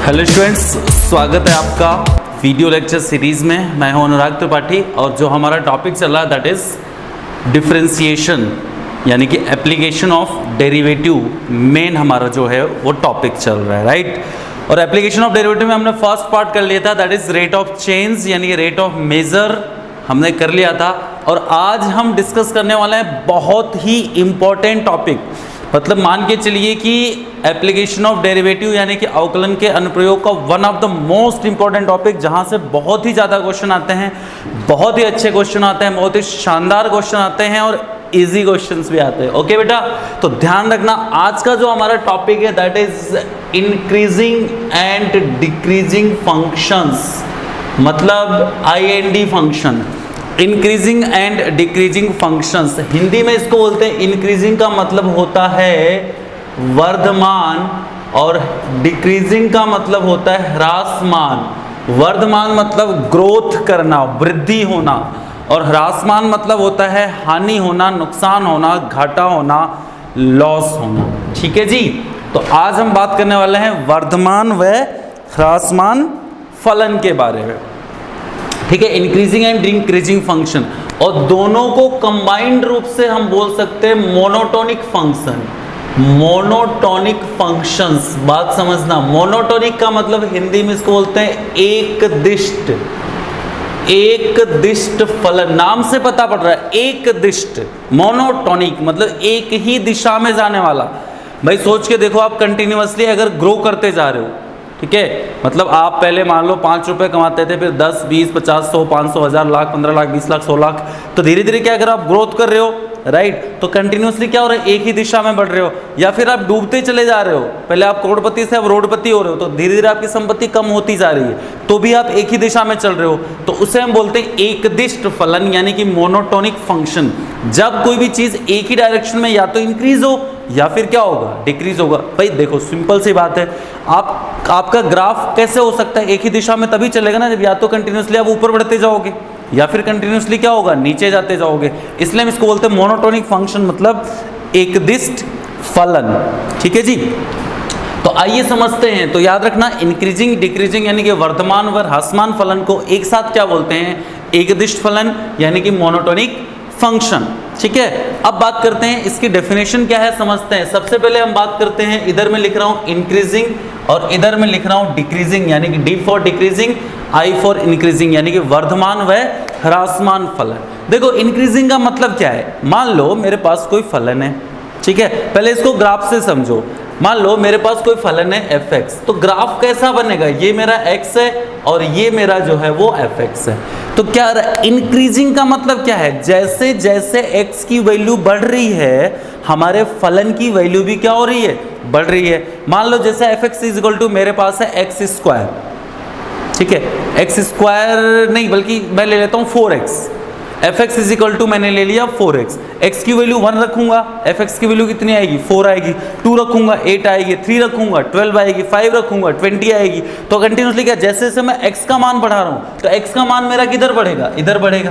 Hello students, स्वागत है आपका वीडियो लेक्चर सीरीज़ में। मैं हूं अनुराग त्रिपाठी और जो हमारा टॉपिक चल रहा है दैट इज़ डिफरेंशिएशन यानी कि एप्लीकेशन ऑफ डेरिवेटिव। मेन हमारा जो है वो टॉपिक चल रहा है, राइट। और एप्लीकेशन ऑफ डेरिवेटिव में हमने फर्स्ट पार्ट कर लिया था, that is rate of change यानी कि रेट ऑफ मेजर हमने कर लिया था। और आज हम डिस्कस करने वाले हैं बहुत ही इम्पॉर्टेंट टॉपिक, मतलब मान के चलिए कि एप्लीकेशन ऑफ डेरिवेटिव यानी कि अवकलन के अनुप्रयोग का one of the most important topic, जहां से बहुत ही ज़्यादा क्वेश्चन आते हैं, बहुत ही अच्छे क्वेश्चन आते हैं, बहुत ही शानदार क्वेश्चन आते हैं और इजी क्वेश्चंस भी आते हैं। ओके बेटा, तो ध्यान रखना आज का जो हमारा टॉपिक है that is increasing and decreasing functions, मतलब IND function, increasing and decreasing functions. Hindi में इसको बोलते हैं, इंक्रीजिंग का मतलब होता है वर्धमान और डिक्रीजिंग का मतलब होता है ह्रासमान। वर्धमान मतलब ग्रोथ करना, वृद्धि होना, और ह्रासमान मतलब होता है हानि होना, नुकसान होना, घाटा होना, लॉस होना। ठीक है जी, तो आज हम बात करने वाले हैं वर्धमान व ह्रासमान फलन के बारे में। ठीक है, इंक्रीजिंग एंड डिक्रीजिंग फंक्शन, और दोनों को कंबाइंड रूप से हम बोल सकते हैं मोनोटोनिक फंक्शन, मोनोटोनिक फंक्शंस। बात समझना, मोनोटोनिक का मतलब हिंदी में इसको बोलते हैं एक दिष्ट, एक दिष्ट फलन। नाम से पता पड़ रहा है, एक दिष्ट, मोनोटोनिक मतलब एक ही दिशा में जाने वाला। भाई सोच के देखो, आप कंटिन्यूअसली अगर ग्रो करते जा रहे हो, ठीक है, मतलब आप पहले मान लो 5 रुपए कमाते थे, फिर 10, 20, 50, 100, 500, 1000, लाख, 15 लाख, 20 लाख, 100 लाख, तो धीरे धीरे क्या अगर आप ग्रोथ कर रहे हो, राइट, तो कंटिन्यूअसली क्या हो रहा है, एक ही दिशा में बढ़ रहे हो। या फिर आप डूबते चले जा रहे हो, पहले आप करोड़पति से अब रोडपति हो रहे हो, तो धीरे धीरे आपकी संपत्ति कम होती जा रही है, तो भी आप एक ही दिशा में चल रहे हो, तो उसे हम बोलते हैं एकदिष्ट फलन यानी कि मोनोटोनिक फंक्शन। जब कोई भी चीज एक ही डायरेक्शन में या तो इंक्रीज हो या फिर क्या होगा, डिक्रीज होगा। भाई देखो सिंपल सी बात है, आपका ग्राफ कैसे हो सकता है, एक ही दिशा में तभी चलेगा ना जब या तो कंटिन्यूअसली आप ऊपर बढ़ते जाओगे या फिर कंटिन्यूअसली क्या होगा, नीचे जाते जाओगे। इसलिए हम इसको बोलते हैं मोनोटोनिक फंक्शन, मतलब एकदिष्ट फलन। ठीक है जी, तो आइए समझते हैं। तो याद रखना, इंक्रीजिंग डिक्रीजिंग यानी कि वर्धमान व ह्रासमान फलन को एक साथ क्या बोलते हैं, एकदिष्ट फलन यानी कि मोनोटोनिक फंक्शन। ठीक है, अब बात करते हैं इसकी डेफिनेशन क्या है, समझते हैं। सबसे पहले हम बात करते हैं, इधर मैं लिख रहा हूं इंक्रीजिंग और इधर मैं लिख रहा हूं डिक्रीजिंग, यानी कि D for decreasing, I for increasing, यानी कि वर्धमान व ह्रासमान फलन। देखो इंक्रीजिंग का मतलब क्या है, मान लो मेरे पास कोई फलन है, ठीक है, पहले इसको ग्राफ से समझो। मान लो मेरे पास कोई फलन है fx, तो ग्राफ कैसा बनेगा, ये मेरा x है और ये मेरा जो है वो fx है। तो क्या इंक्रीजिंग का मतलब क्या है, जैसे जैसे x की वैल्यू बढ़ रही है हमारे फलन की वैल्यू भी क्या हो रही है, बढ़ रही है। मान लो जैसे fx इक्वल टू मेरे पास है x स्क्वायर, ठीक है, x स्क्वायर नहीं बल्कि मैं ले लेता हूँ 4x, fx is equal to मैंने ले लिया 4x, x की वैल्यू 1 रखूंगा, fx की वैल्यू कितनी आएगी, 4 आएगी, 2 रखूंगा 8 आएगी, 3 रखूंगा 12 आएगी, 5 रखूंगा 20 आएगी। तो कंटिन्यूसली क्या, जैसे जैसे मैं x का मान बढ़ा रहा हूं तो x का मान मेरा किधर बढ़ेगा, इधर बढ़ेगा।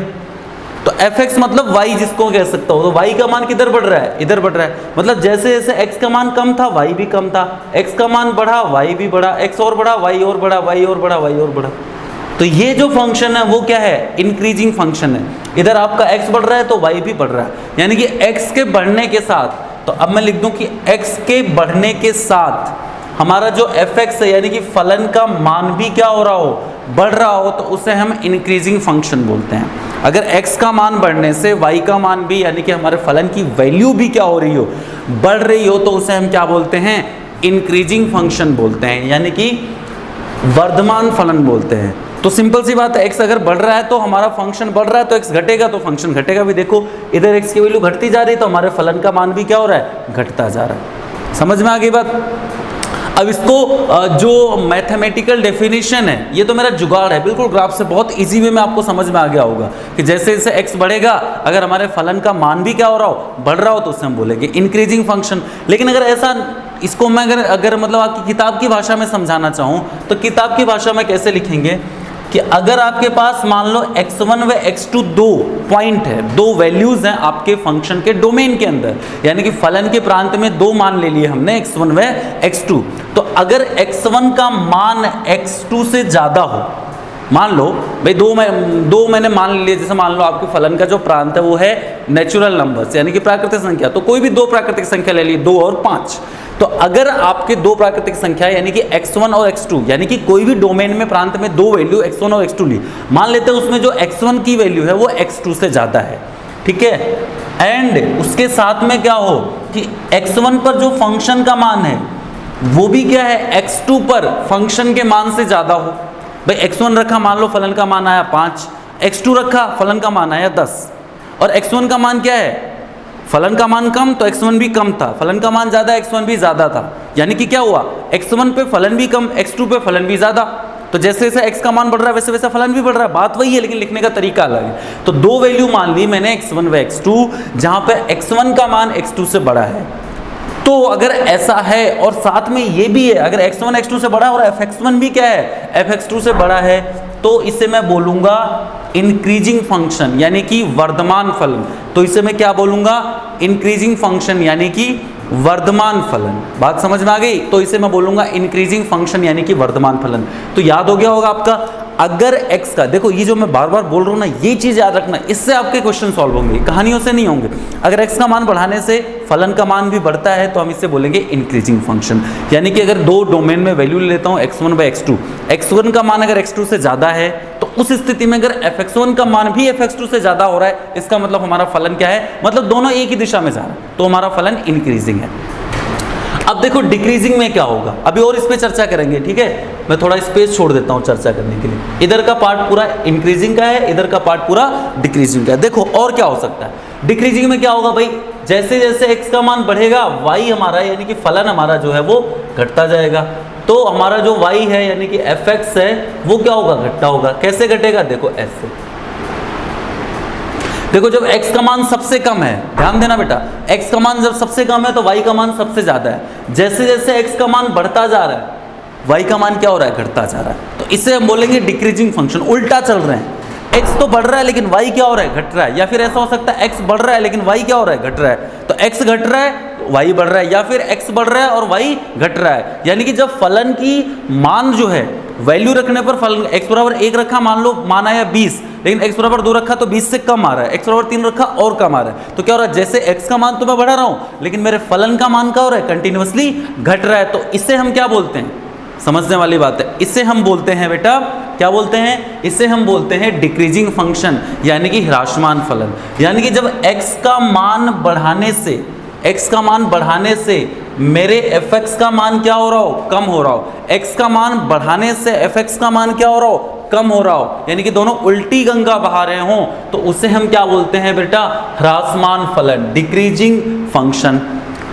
तो fx मतलब y जिसको कह सकता हो, तो y का मान किधर बढ़ रहा है, इधर बढ़ रहा है। मतलब जैसे जैसे x का मान कम था y भी कम था, x का मान बढ़ा y भी बढ़ा, x और बढ़ा y और बढ़ा, y और बढ़ा, y और बढ़ा। तो ये जो फंक्शन है वो क्या है, इंक्रीजिंग फंक्शन है। इधर आपका x बढ़ रहा है तो y भी बढ़ रहा है, यानी कि x के बढ़ने के साथ, तो अब मैं लिख दूं कि x के बढ़ने के साथ हमारा जो fx है यानी कि फलन का मान भी क्या हो रहा हो, बढ़ रहा हो, तो उसे हम इंक्रीजिंग फंक्शन बोलते हैं। अगर x का मान बढ़ने से y का मान भी यानी कि हमारे फलन की वैल्यू भी क्या हो रही हो, बढ़ रही हो, तो उसे हम क्या बोलते हैं, इंक्रीजिंग फंक्शन बोलते हैं, यानी कि वर्धमान फलन बोलते हैं। तो सिंपल सी बात है, x अगर बढ़ रहा है तो हमारा फंक्शन बढ़ रहा है, तो x घटेगा तो फंक्शन घटेगा भी। देखो इधर x की वैल्यू घटती जा रही है तो हमारे फलन का मान भी क्या हो रहा है, घटता जा रहा है। समझ में आ गई बात। अब इसको जो मैथमेटिकल डेफिनेशन है, ये तो मेरा जुगाड़ है, बिल्कुल ग्राफ से बहुत इजी वे में आपको समझ में आ गया होगा कि जैसे जैसे x बढ़ेगा अगर हमारे फलन का मान भी क्या हो रहा हो, बढ़ रहा हो, तो उससे हम बोलेंगे इंक्रीजिंग फंक्शन। लेकिन अगर ऐसा, इसको मैं अगर मतलब आपकी किताब की भाषा में समझाना चाहूँ तो किताब की भाषा में कैसे लिखेंगे, कि अगर आपके पास मान लो x1 व x2 दो पॉइंट है, दो वैल्यूज हैं आपके फंक्शन के डोमेन के अंदर, यानी कि फलन के प्रांत में दो मान ले लिए हमने x1 व x2, तो अगर x1 का मान x2 से ज़्यादा हो, मान लो भाई दो मैंने मान लिया, जैसे मान लो आपके फलन का जो प्रांत है वो है नेचुरल नंबर्स यानी कि प्राकृतिक संख्या, तो कोई भी दो प्राकृतिक संख्या ले ली, 2 और 5। तो अगर आपके दो प्राकृतिक संख्या यानी कि x1 और x2 यानी कि कोई भी डोमेन में प्रांत में दो वैल्यू x1 और x2 ली, मान लेते हैं उसमें जो x1 की वैल्यू है वो x2 से ज़्यादा है, ठीक है, एंड उसके साथ में क्या हो कि x1 पर जो फंक्शन का मान है वो भी क्या है x2 पर फंक्शन के मान से ज़्यादा हो। भाई x1 रखा, मान लो फलन का मान आया 5, x2 रखा फलन का मान आया 10, और x1 का मान क्या है, फलन का मान कम तो x1 भी कम था, फलन का मान ज़्यादा x1 भी ज़्यादा था, यानी कि क्या हुआ x1 पे फलन भी कम, x2 पे फलन भी ज़्यादा, तो जैसे जैसे x का मान बढ़ रहा है वैसे वैसे फलन भी बढ़ रहा है, बात वही है लेकिन लिखने का तरीका अलग है। तो दो वैल्यू मान ली मैंने x1 व x2, जहाँ पे x1 का मान x2 से बड़ा है। तो अगर ऐसा है और साथ में ये भी है, अगर x1 x2 से बड़ा और fx1 भी क्या है fx2 से बड़ा है, तो इसे मैं बोलूँगा इंक्रीजिंग फंक्शन यानी कि वर्धमान फलन। तो इसे मैं क्या बोलूँगा, इंक्रीजिंग फंक्शन यानी कि वर्धमान फलन। बात समझ में आ गई? तो इसे मैं बोलूँगा इंक्रीजिंग फंक्शन यानी कि वर्धमान फलन। तो याद हो गया होगा आपका, अगर x का, देखो ये जो मैं बार बार बोल रहा हूँ ना, ये चीज़ याद रखना, इससे आपके क्वेश्चन सॉल्व होंगे, कहानियों से नहीं होंगे। अगर x का मान बढ़ाने से फलन का मान भी बढ़ता है तो हम इससे बोलेंगे इंक्रीजिंग फंक्शन। यानी कि अगर दो डोमेन में वैल्यू ले लेता हूँ x1 व x2, x1 का मान अगर x2 से ज़्यादा है तो उस स्थिति में अगर fx1 का मान भी fx2 से ज़्यादा हो रहा है, इसका मतलब हमारा फलन क्या है, मतलब दोनों एक ही दिशा में जा रहा है, तो हमारा फलन इंक्रीजिंग है। अब देखो डिक्रीजिंग में क्या होगा, अभी और इस पे चर्चा करेंगे, ठीक है, मैं थोड़ा स्पेस छोड़ देता हूँ चर्चा करने के लिए। इधर का पार्ट पूरा इंक्रीजिंग का है, इधर का पार्ट पूरा डिक्रीजिंग का है। देखो और क्या हो सकता है डिक्रीजिंग में, क्या होगा भाई, जैसे जैसे x का मान बढ़ेगा y हमारा यानी कि फलन हमारा जो है वो घटता जाएगा, तो हमारा जो y है यानी कि fx है वो क्या होगा, घटता होगा। कैसे घटेगा, देखो ऐसे, देखो जब x का मान सबसे कम है, ध्यान देना बेटा, x का मान जब सबसे कम है तो y का मान सबसे ज्यादा है। जैसे जैसे x का मान बढ़ता जा रहा है y का मान क्या हो रहा है, घटता जा रहा है। तो इसे हम बोलेंगे डिक्रीजिंग फंक्शन, उल्टा चल रहे हैं, x तो बढ़ रहा है लेकिन y क्या हो रहा है, घट रहा है। या फिर ऐसा हो सकता है x बढ़ रहा है लेकिन y क्या हो रहा है, घट रहा है। तो x घट रहा है y बढ़ रहा है, या फिर x बढ़ रहा है और y घट रहा है। यानी कि जब फलन की मान जो है वैल्यू रखने पर, फलन x बराबर 1 रखा, मान लो मान आया 20, लेकिन x बराबर 2 रखा तो 20 से कम आ रहा है, x बराबर 3 रखा और कम आ रहा है। तो क्या हो रहा है, जैसे x का मान तो मैं बढ़ा रहा हूं लेकिन मेरे फलन का मान क्या हो रहा है, कंटिन्यूअसली घट रहा है। तो इसे हम क्या बोलते हैं, समझने वाली बात है, इसे हम बोलते हैं बेटा, क्या बोलते हैं, इसे हम बोलते हैं डिक्रीजिंग फंक्शन यानी कि ह्रासमान फलन। यानी कि जब x का मान बढ़ाने से, x का मान बढ़ाने से मेरे fx का मान क्या हो रहा हो, कम हो रहा हो, x का मान बढ़ाने से fx का मान क्या हो रहा हो, कम हो रहा हो, यानी कि दोनों उल्टी गंगा बहा रहे हों, तो उसे हम क्या बोलते हैं बेटा, ह्रासमान फलन, डिक्रीजिंग फंक्शन।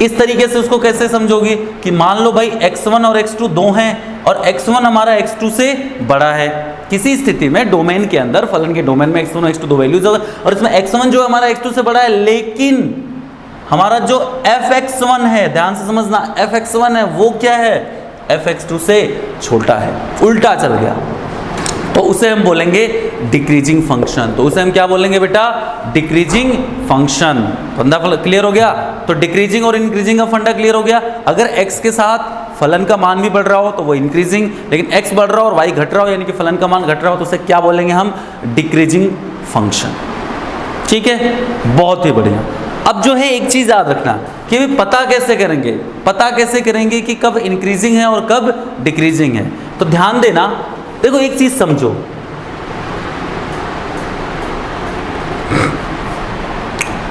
इस तरीके से उसको कैसे समझोगे कि मान लो भाई x1 और x2 दो हैं और x1 हमारा x2 से बड़ा है, किसी स्थिति में डोमेन के अंदर, फलन के डोमेन में x1 और x2 दो वैल्यूज और इसमें x1 जो हमारा x2 से बड़ा है, लेकिन हमारा जो fx1 है, ध्यान से समझना, fx1 है वो क्या है, fx2 से छोटा है, उल्टा चल गया, तो उसे हम बोलेंगे डिक्रीजिंग फंक्शन। तो उसे हम क्या बोलेंगे बेटा, डिक्रीजिंग फंक्शन। फंडा क्लियर हो गया? तो डिक्रीजिंग और इंक्रीजिंग का फंडा क्लियर हो गया। अगर x के साथ फलन का मान भी बढ़ रहा हो तो वो इंक्रीजिंग, लेकिन x बढ़ रहा हो और y घट रहा हो यानी कि फलन का मान घट रहा हो तो उसे क्या बोलेंगे हम, डिक्रीजिंग फंक्शन। ठीक है, बहुत ही बढ़िया। अब जो है एक चीज़ याद रखना कि पता कैसे करेंगे, पता कैसे करेंगे कि कब इंक्रीजिंग है और कब डिक्रीजिंग है। तो ध्यान देना, देखो एक चीज़ समझो,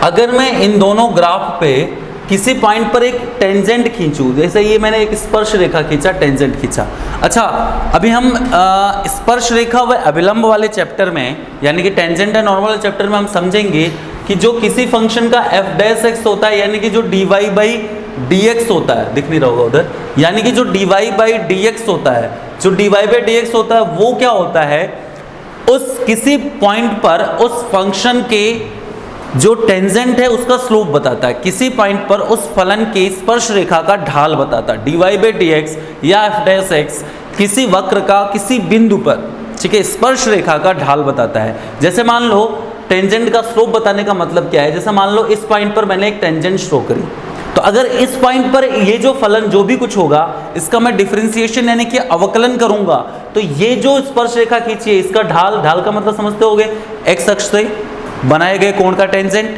अगर मैं इन दोनों ग्राफ पे किसी पॉइंट पर एक टेंजेंट खींचूं, जैसे ये मैंने एक स्पर्श रेखा खींचा, टेंजेंट खींचा। अच्छा, अभी हम स्पर्श रेखा व अभिलंब वाले चैप्टर में, यानी कि टेंजेंट एंड नॉर्मल चैप्टर में हम समझेंगे कि जो किसी फंक्शन का f डैश x होता है, यानी कि जो dy बाई dx होता है, दिख नहीं रहा होगा उधर, यानी कि जो dy बाई dx होता है, जो dy बाई dx होता है वो क्या होता है, उस किसी पॉइंट पर उस फंक्शन के जो टेंजेंट है उसका स्लोप बताता है, किसी पॉइंट पर उस फलन की स्पर्श रेखा का ढाल बताता है, dy बाई dx या f डैश x किसी वक्र का किसी बिंदु पर, ठीक है, स्पर्श रेखा का ढाल बताता है। जैसे मान लो टेंजेंट का स्लोप बताने का मतलब क्या है, जैसे मान लो इस पॉइंट पर मैंने एक टेंजेंट शो करी, तो अगर इस पॉइंट पर ये जो फलन जो भी कुछ होगा इसका मैं डिफरेंशिएशन यानी कि अवकलन करूंगा, तो ये जो स्पर्श रेखा खींची है इसका ढाल, ढाल का मतलब समझते होगे एक्स अक्ष से बनाए गए कोण का टेंजेंट,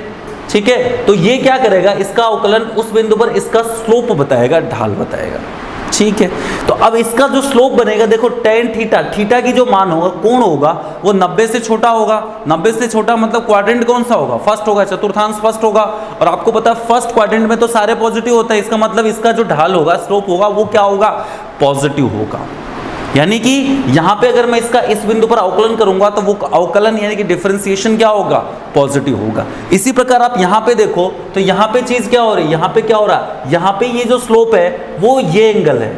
ठीक है। तो ये क्या करेगा, इसका अवकलन उस बिंदु पर इसका स्लोप बताएगा, ढाल बताएगा, ठीक है। तो अब इसका जो स्लोप बनेगा, देखो टेन थीटा, थीटा की जो मान होगा, कोण होगा वो 90 से छोटा होगा। 90 से छोटा मतलब क्वाड्रेंट कौन सा होगा, फर्स्ट होगा, चतुर्थांश फर्स्ट होगा। और आपको पता है फर्स्ट क्वाड्रेंट में तो सारे पॉजिटिव होता है, इसका मतलब इसका जो ढाल होगा, स्लोप होगा, वो क्या होगा, पॉजिटिव होगा। यानी कि यहां पे अगर मैं इसका इस बिंदु पर अवकलन करूंगा तो वो अवकलन यानी कि डिफरेंशिएशन क्या होगा, पॉजिटिव होगा। इसी प्रकार आप यहां पे देखो तो यहां पे चीज क्या हो रही है, यहां पे क्या हो रहा है, यहां पे ये जो स्लोप है वो ये एंगल है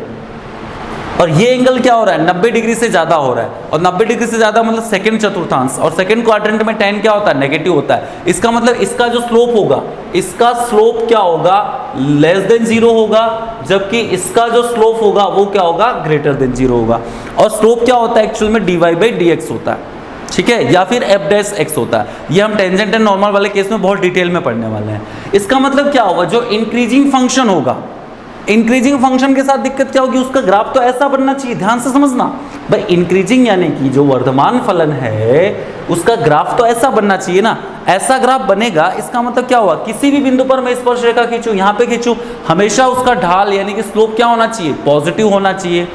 और ये एंगल क्या हो रहा है, 90 डिग्री से ज्यादा हो रहा है। और 90 डिग्री से ज्यादा मतलब सेकंड चतुर्थांश, और सेकंड क्वाड्रेंट में tan क्या होता है, नेगेटिव होता है। इसका मतलब इसका जो स्लोप होगा, इसका स्लोप क्या होगा, लेस देन 0 होगा, जबकि इसका जो स्लोप होगा वो क्या होगा, ग्रेटर देन 0 होगा। और स्लोप क्या होता है एक्चुअल में, dy/dx होता है, ठीक है, या फिर f' होता है। ये हम टेंजेंट एंड नॉर्मल वाले केस में बहुत डिटेल में पढ़ने वाले हैं। इसका मतलब क्या होगा, जो इंक्रीजिंग फंक्शन होगा, इंक्रीजिंग फंक्शन के साथ दिक्कत क्या होगी, उसका ग्राफ तो ऐसा बनना चाहिए, ध्यान से समझना भाई। इंक्रीजिंग यानी कि जो वर्धमान फलन है उसका ग्राफ तो ऐसा बनना चाहिए ना, ऐसा ग्राफ बनेगा। इसका मतलब क्या हुआ, किसी भी बिंदु पर मैं स्पर्श रेखा खींचूं, यहाँ पे खींचूं, हमेशा उसका ढाल यानी कि स्लोप क्या होना चाहिए, पॉजिटिव होना चाहिए।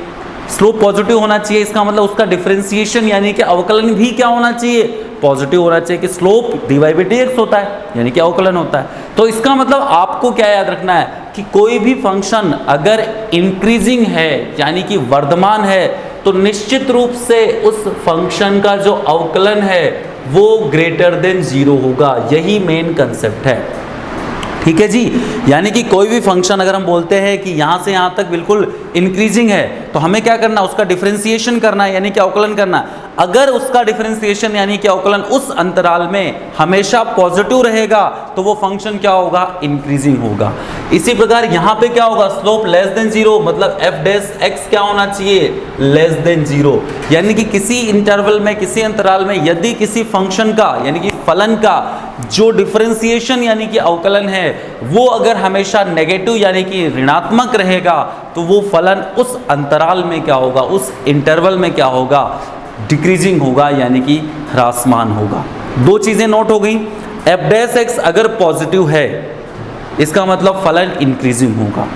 स्लोप पॉजिटिव होना चाहिए, इसका मतलब उसका डिफरेंशिएशन यानी कि अवकलन भी क्या होना चाहिए, पॉजिटिव होना चाहिए, कि स्लोप dy/dx होता है यानी कि अवकलन होता है। तो इसका मतलब आपको क्या याद रखना है कि कोई भी फंक्शन अगर इंक्रीजिंग है यानी कि वर्धमान है तो निश्चित रूप से उस फंक्शन का जो अवकलन है वो ग्रेटर देन 0 होगा। यही मेन कंसेप्ट है, ठीक है जी। यानी कि कोई भी फंक्शन अगर हम बोलते हैं कि यहाँ से यहाँ तक बिल्कुल इंक्रीजिंग है तो हमें क्या करना, उसका डिफरेंशिएशन करना है यानी कि अवकलन करना है। अगर उसका डिफरेंशिएशन यानी कि अवकलन उस अंतराल में हमेशा पॉजिटिव रहेगा तो वो फंक्शन क्या होगा, इंक्रीजिंग होगा। इसी प्रकार यहाँ पे क्या होगा, स्लोप लेस देन 0 मतलब f' क्या होना चाहिए, लेस देन 0। यानी कि किसी इंटरवल में, किसी अंतराल में यदि किसी फंक्शन का यानी कि फलन का जो डिफरेंशिएशन यानी कि अवकलन है वो अगर हमेशा नेगेटिव यानी कि ऋणात्मक रहेगा तो वो फलन उस अंतराल में क्या होगा, उस इंटरवल में क्या होगा, डिक्रीजिंग होगा यानी कि ह्रासमान होगा। दो चीजें नोट हो गई, f' अगर पॉजिटिव है इसका मतलब फलन इंक्रीजिंग होगा,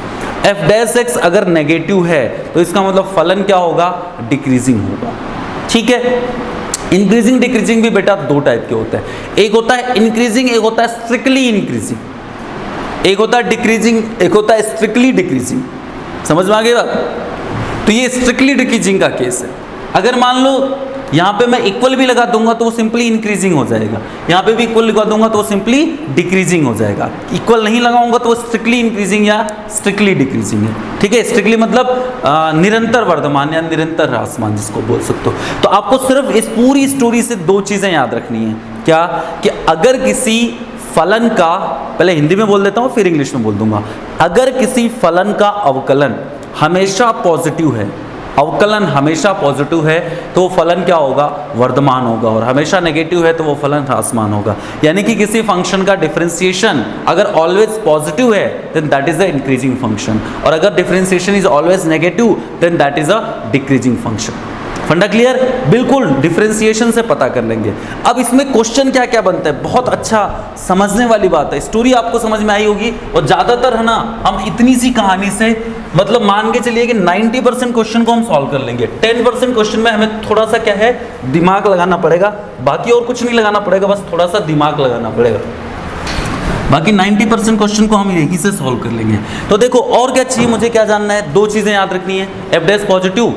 f' अगर नेगेटिव है तो इसका मतलब फलन क्या होगा, डिक्रीजिंग होगा, ठीक है। इंक्रीजिंग डिक्रीजिंग भी बेटा दो टाइप के होते हैं, एक होता है इंक्रीजिंग, एक होता है स्ट्रिक्टली इंक्रीजिंग। एक होता है डिक्रीजिंग, एक होता है स्ट्रिक्टली डिक्रीजिंग। समझ में आ गई बात। तो ये स्ट्रिक्टली डिक्रीजिंग का केस है। अगर मान लो यहाँ पे मैं इक्वल भी लगा दूंगा तो वो सिंपली इंक्रीजिंग हो जाएगा, यहाँ पे भी इक्वल लगा दूंगा तो वो सिंपली डिक्रीजिंग हो जाएगा। इक्वल नहीं लगाऊंगा तो वो स्ट्रिक्टली इंक्रीजिंग या स्ट्रिक्टली डिक्रीजिंग है, ठीक है। स्ट्रिक्टली मतलब निरंतर वर्धमान या निरंतर ह्रासमान जिसको बोल सकते हो। तो आपको सिर्फ इस पूरी स्टोरी से दो चीजें याद रखनी है, क्या कि अगर किसी फलन का, पहले हिंदी में बोल देता हूँ फिर इंग्लिश में बोल दूंगा, अगर किसी फलन का अवकलन हमेशा पॉजिटिव है, अवकलन हमेशा पॉजिटिव है तो वो फलन क्या होगा, वर्धमान होगा, और हमेशा नेगेटिव है तो वो फलन ह्रासमान होगा। यानी कि किसी फंक्शन का डिफरेंशिएशन अगर ऑलवेज पॉजिटिव है then that is a increasing function, और अगर differentiation is always negative then that is a decreasing function. Funda clear, बिल्कुल डिफरेंशिएशन से पता कर लेंगे। अब इसमें क्वेश्चन क्या क्या बनता है, बहुत अच्छा समझने वाली बात है। स्टोरी आपको समझ में आई होगी, और ज़्यादातर है ना हम इतनी सी कहानी से मतलब मान के चलिए कि 90% क्वेश्चन को हम सॉल्व कर लेंगे। 10% क्वेश्चन में हमें थोड़ा सा क्या है, दिमाग लगाना पड़ेगा, बाकी और कुछ नहीं लगाना पड़ेगा, बस थोड़ा सा दिमाग लगाना पड़ेगा। बाकी 90% क्वेश्चन को हम यहीं से सॉल्व कर लेंगे। तो देखो और क्या चाहिए, मुझे क्या जानना है, दो चीज़ें याद रखनी है, f' पॉजिटिव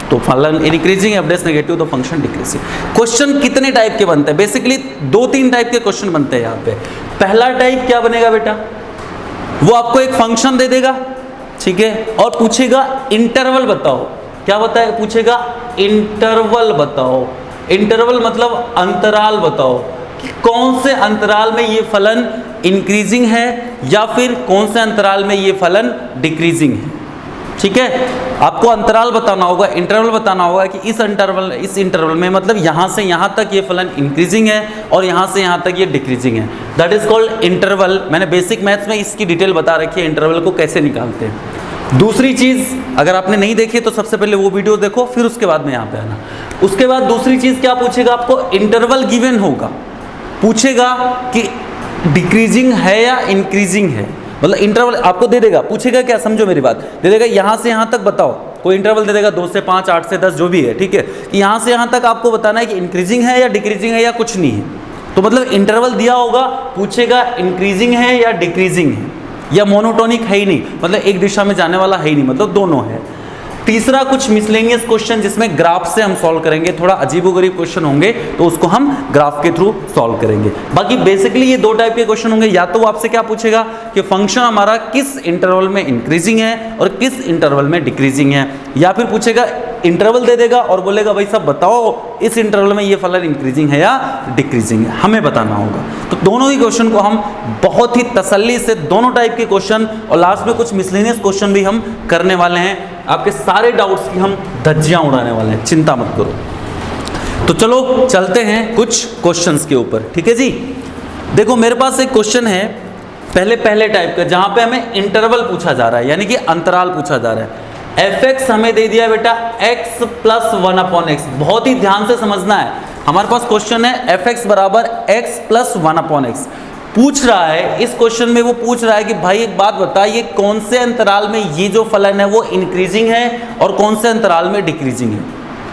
तो फलन इंक्रीजिंग, f' नेगेटिव तो फंक्शन डिक्रीजिंग। क्वेश्चन कितने टाइप के बनते हैं, बेसिकली 2-3 टाइप के क्वेश्चन बनते हैं यहाँ पे। पहला टाइप क्या बनेगा बेटा, वो आपको एक फंक्शन दे देगा, ठीक है, और पूछेगा इंटरवल बताओ। क्या बताए, पूछेगा इंटरवल बताओ। इंटरवल मतलब अंतराल बताओ कि कौन से अंतराल में ये फलन इंक्रीजिंग है या फिर कौन से अंतराल में ये फलन डिक्रीजिंग है, ठीक है। आपको अंतराल बताना होगा, इंटरवल बताना होगा कि इस इंटरवल में मतलब यहाँ से यहाँ तक ये फलन इंक्रीजिंग है और यहाँ से यहाँ तक ये डिक्रीजिंग है, दैट इज कॉल्ड इंटरवल। मैंने बेसिक मैथ्स में इसकी डिटेल बता रखी है, इंटरवल को कैसे निकालते हैं। दूसरी चीज़ अगर आपने नहीं देखी तो सबसे पहले वो वीडियो देखो, फिर उसके बाद में यहाँ पे आना। उसके बाद दूसरी चीज़ क्या पूछेगा आपको, इंटरवल गिवन होगा, पूछेगा कि डिक्रीजिंग है या इंक्रीजिंग है, मतलब इंटरवल आपको दे देगा, पूछेगा क्या, समझो मेरी बात, दे देगा यहाँ से यहाँ तक बताओ, कोई इंटरवल दे देगा 2 से 5, 8 से 10 जो भी है, ठीक है, कि यहाँ से यहाँ तक आपको बताना है कि इंक्रीजिंग है या डिक्रीजिंग है या कुछ नहीं है। तो मतलब इंटरवल दिया होगा, पूछेगा इंक्रीजिंग है या डिक्रीजिंग है या मोनोटोनिक है ही नहीं, मतलब एक दिशा में जाने वाला है ही नहीं, मतलब दोनों है। तीसरा कुछ मिसलेनियस क्वेश्चन जिसमें ग्राफ से हम सॉल्व करेंगे, थोड़ा अजीबोगरीब क्वेश्चन होंगे तो उसको हम ग्राफ के थ्रू सॉल्व करेंगे। बाकी बेसिकली ये 2 टाइप के क्वेश्चन होंगे, या तो वो आपसे क्या पूछेगा कि फंक्शन हमारा किस इंटरवल में इंक्रीजिंग है और किस इंटरवल में डिक्रीजिंग है, या फिर पूछेगा इंटरवल दे देगा और बोलेगा भाई साहब बताओ इस इंटरवल में ये फलन इंक्रीजिंग है या डिक्रीजिंग है, हमें बताना होगा। तो दोनों ही क्वेश्चन को हम बहुत ही तसल्ली से, दोनों टाइप के क्वेश्चन और लास्ट में कुछ मिसलेनियस क्वेश्चन भी हम करने वाले हैं। आपके सारे डाउट्स की हम धज्जियां उड़ाने वाले हैं, चिंता मत करो। तो चलो चलते हैं कुछ क्वेश्चंस के ऊपर, ठीक है जी। देखो मेरे पास एक क्वेश्चन है पहले टाइप का, जहां पे हमें इंटरवल पूछा जा रहा है, यानी कि अंतराल पूछा जा रहा है। fx हमें दे दिया बेटा x प्लस 1/x, बहुत ही ध्यान से समझना है। हमारे पास क्वेश्चन है fx बराबर x प्लस 1/x, पूछ रहा है इस क्वेश्चन में, वो पूछ रहा है कि भाई एक बात बता, ये कौन से अंतराल में ये जो फलन है वो इंक्रीजिंग है और कौन से अंतराल में डिक्रीजिंग है।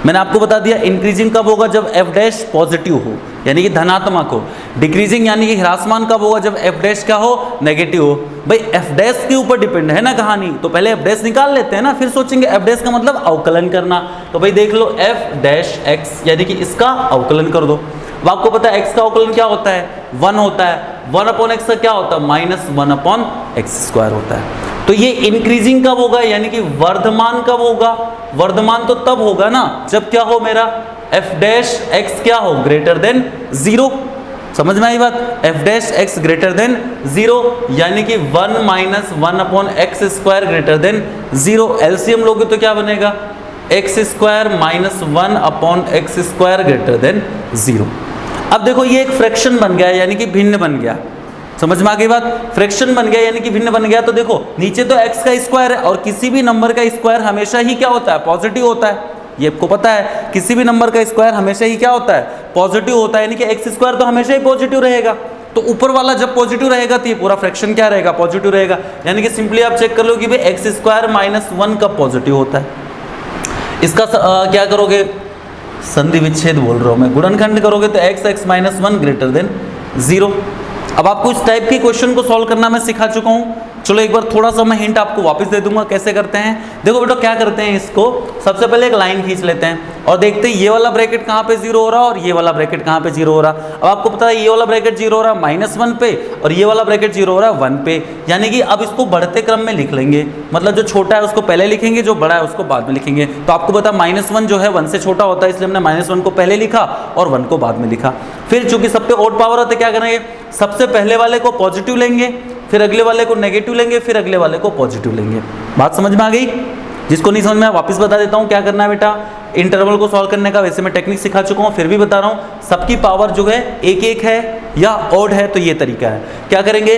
मैंने आपको बता दिया इंक्रीजिंग कब होगा, जब f डैश पॉजिटिव हो यानी कि धनात्मक हो, डिक्रीजिंग यानी कि ह्रासमान कब होगा, जब f डैश क्या हो, नेगेटिव हो। भाई f डैश के ऊपर डिपेंड है ना कहानी, तो पहले f डैश निकाल लेते हैं ना, फिर सोचेंगे f डैश का मतलब अवकलन करना। तो भाई देख लो f डैश x यानी कि इसका अवकलन कर दो। अब आपको पता है x का अवकलन क्या होता है, 1 होता है, 1/x का क्या होता है, -1/x² होता है। तो ये इंक्रीजिंग कब होगा, यानी कि वर्धमान कब होगा, वर्धमान तो तब होगा ना जब क्या हो मेरा f डैश x क्या हो, ग्रेटर देन 0। समझ में आई बात, f dash x greater than 0 यानी कि 1 - 1/x² ग्रेटर देन 0। एलसीएम लोगे तो क्या बनेगा, x² - 1/x² ग्रेटर देन 0। अब देखो ये एक फ्रैक्शन बन गया, यानी कि भिन्न बन गया। समझ में आ गई बात, फ्रैक्शन बन गया यानी कि भिन्न बन गया। तो देखो नीचे तो x का स्क्वायर है और किसी भी नंबर का स्क्वायर हमेशा ही क्या होता है, पॉजिटिव होता है, ये आपको पता है। किसी भी नंबर का स्क्वायर हमेशा ही क्या होता है, पॉजिटिव होता है, यानी कि x² तो हमेशा ही पॉजिटिव रहेगा। तो ऊपर वाला जब पॉजिटिव रहेगा तो ये पूरा फ्रैक्शन क्या रहेगा, पॉजिटिव रहेगा। यानी कि सिंपली आप चेक कर लो कि भाई x² - 1 कब पॉजिटिव होता है। इसका क्या करोगे, संधि विच्छेद बोल रहा हूँ मैं, गुणनखंड करोगे तो x - 1 ग्रेटर देन 0। अब आपको इस टाइप के क्वेश्चन को सॉल्व करना मैं सिखा चुका हूँ। चलो एक बार थोड़ा सा मैं हिंट आपको वापस दे दूंगा कैसे करते हैं। देखो बेटा क्या करते हैं, इसको सबसे पहले एक लाइन खींच लेते हैं और देखते हैं ये वाला ब्रैकेट कहाँ पे 0 हो रहा है और ये वाला ब्रैकेट कहाँ पे 0 हो रहा है। अब आपको पता है ये वाला ब्रैकेट 0 हो रहा है -1 पे और ये वाला ब्रैकेट 0 हो रहा है 1 पे, यानी कि अब इसको बढ़ते क्रम में लिख लेंगे। मतलब जो छोटा है उसको पहले लिखेंगे, जो बड़ा है उसको बाद में लिखेंगे। तो आपको पता -1 जो है 1 से छोटा होता है, इसलिए हमने -1 को पहले लिखा और 1 को बाद में लिखा। फिर चूंकि सब पे ओड पावर होता है, क्या करेंगे, सबसे पहले वाले को पॉजिटिव लेंगे, फिर अगले वाले को नेगेटिव लेंगे, फिर अगले वाले को पॉजिटिव लेंगे। बात समझ में आ गई। जिसको नहीं समझ में वापस बता देता हूँ क्या करना है बेटा। इंटरवल को सॉल्व करने का वैसे मैं टेक्निक सिखा चुका हूँ, फिर भी बता रहा हूँ। सबकी पावर जो है 1 है या ऑड है, तो ये तरीका है। क्या करेंगे,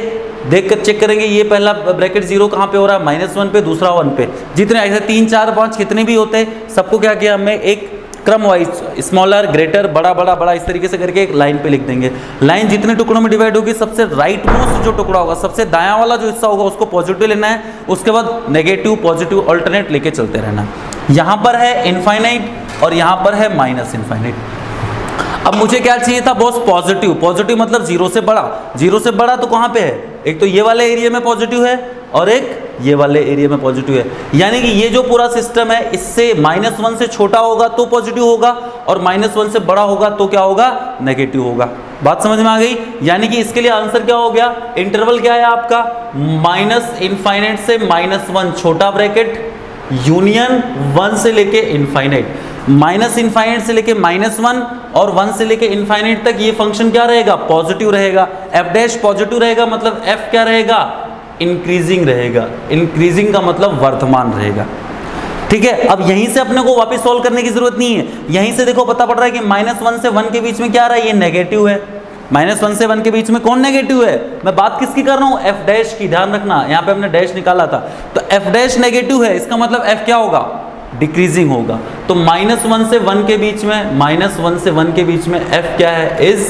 देख कर चेक करेंगे, ये पहला ब्रैकेट 0 कहाँ पे हो रहा है, -1 पे, दूसरा 1 पे। जितने ऐसे 3 4 5 कितने भी होते हैं, सबको क्या किया हमने, एक क्रम वाइज स्मॉलर ग्रेटर बड़ा बड़ा बड़ा इस तरीके से करके एक लाइन पे लिख देंगे। लाइन जितने टुकड़ों में डिवाइड होगी, सबसे राइट मोस्ट जो टुकड़ा होगा, सबसे दायां वाला जो हिस्सा होगा उसको पॉजिटिव लेना है, उसके बाद नेगेटिव पॉजिटिव अल्टरनेट लेके चलते रहना। यहाँ पर है इनफाइनाइट और यहाँ पर है माइनस इनफाइनाइट। अब मुझे क्या चाहिए था बॉस, पॉजिटिव। पॉजिटिव मतलब 0 से बड़ा। 0 से बड़ा तो कहाँ पे है, एक तो ये वाले एरिया में पॉजिटिव है और एक ये वाले एरिया में पॉजिटिव है। यानी कि ये जो पूरा सिस्टम है, इससे -1 से छोटा होगा तो पॉजिटिव होगा और -1 से बड़ा होगा तो क्या होगा, नेगेटिव होगा। बात समझ में आ गई। यानी कि इसके लिए आंसर क्या हो गया, इंटरवल क्या है आपका, -इनफाइनाइट से -1 छोटा ब्रैकेट यूनियन 1 से लेके इनफाइनाइट। -इनफाइनाइट से लेके -1 और 1 से लेके इनफाइनाइट तक ये फंक्शन क्या रहेगा, पॉजिटिव रहेगा। f डैश पॉजिटिव रहेगा मतलब f क्या रहेगा, इंक्रीजिंग रहेगा। इंक्रीजिंग का मतलब वर्धमान रहेगा। ठीक है, अब यहीं से अपने को वापस सॉल्व करने की जरूरत नहीं है, यहीं से देखो पता पड़ रहा है कि -1 से 1 के बीच में क्या आ रहा है, ये नेगेटिव है। -1 से 1 के बीच में कौन नेगेटिव है, मैं बात किसकी कर रहा हूं, f डैश की, ध्यान रखना यहाँ पे हमने डैश निकाला था, तो f डैश नेगेटिव है, इसका मतलब f क्या होगा, डिक्रीजिंग होगा। तो -1 से 1 के बीच में, -1 से 1 के बीच में f क्या है, इज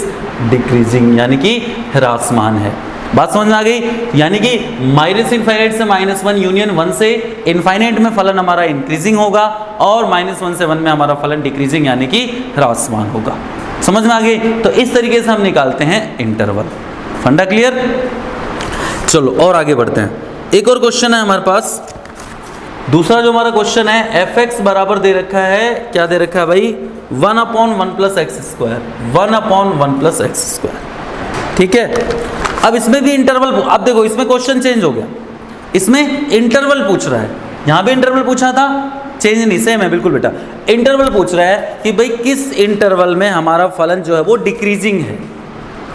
डिक्रीजिंग, यानी कि ह्रासमान है। बात समझ में आ गई, यानी कि -∞ से -1 यूनियन 1 से इनफाइनाइट में फलन हमारा इंक्रीजिंग होगा और -1 से 1 में हमारा फलन डिक्रीजिंग यानी कि ह्रासमान होगा। समझ में आ गई, तो इस तरीके से हम निकालते हैं इंटरवल। फंडा क्लियर, चलो और आगे बढ़ते हैं। एक और क्वेश्चन है हमारे पास, दूसरा जो हमारा क्वेश्चन है, fx बराबर दे रखा है, क्या दे रखा है भाई, 1/1 + x², 1/1 + x², ठीक है। अब इसमें भी इंटरवल, अब देखो इसमें क्वेश्चन चेंज हो गया, इसमें इंटरवल पूछ रहा है, यहाँ भी इंटरवल पूछा था, चेंज नहीं, सेम है बिल्कुल बेटा। इंटरवल पूछ रहा है कि भाई किस इंटरवल में हमारा फलन जो है वो डिक्रीजिंग है।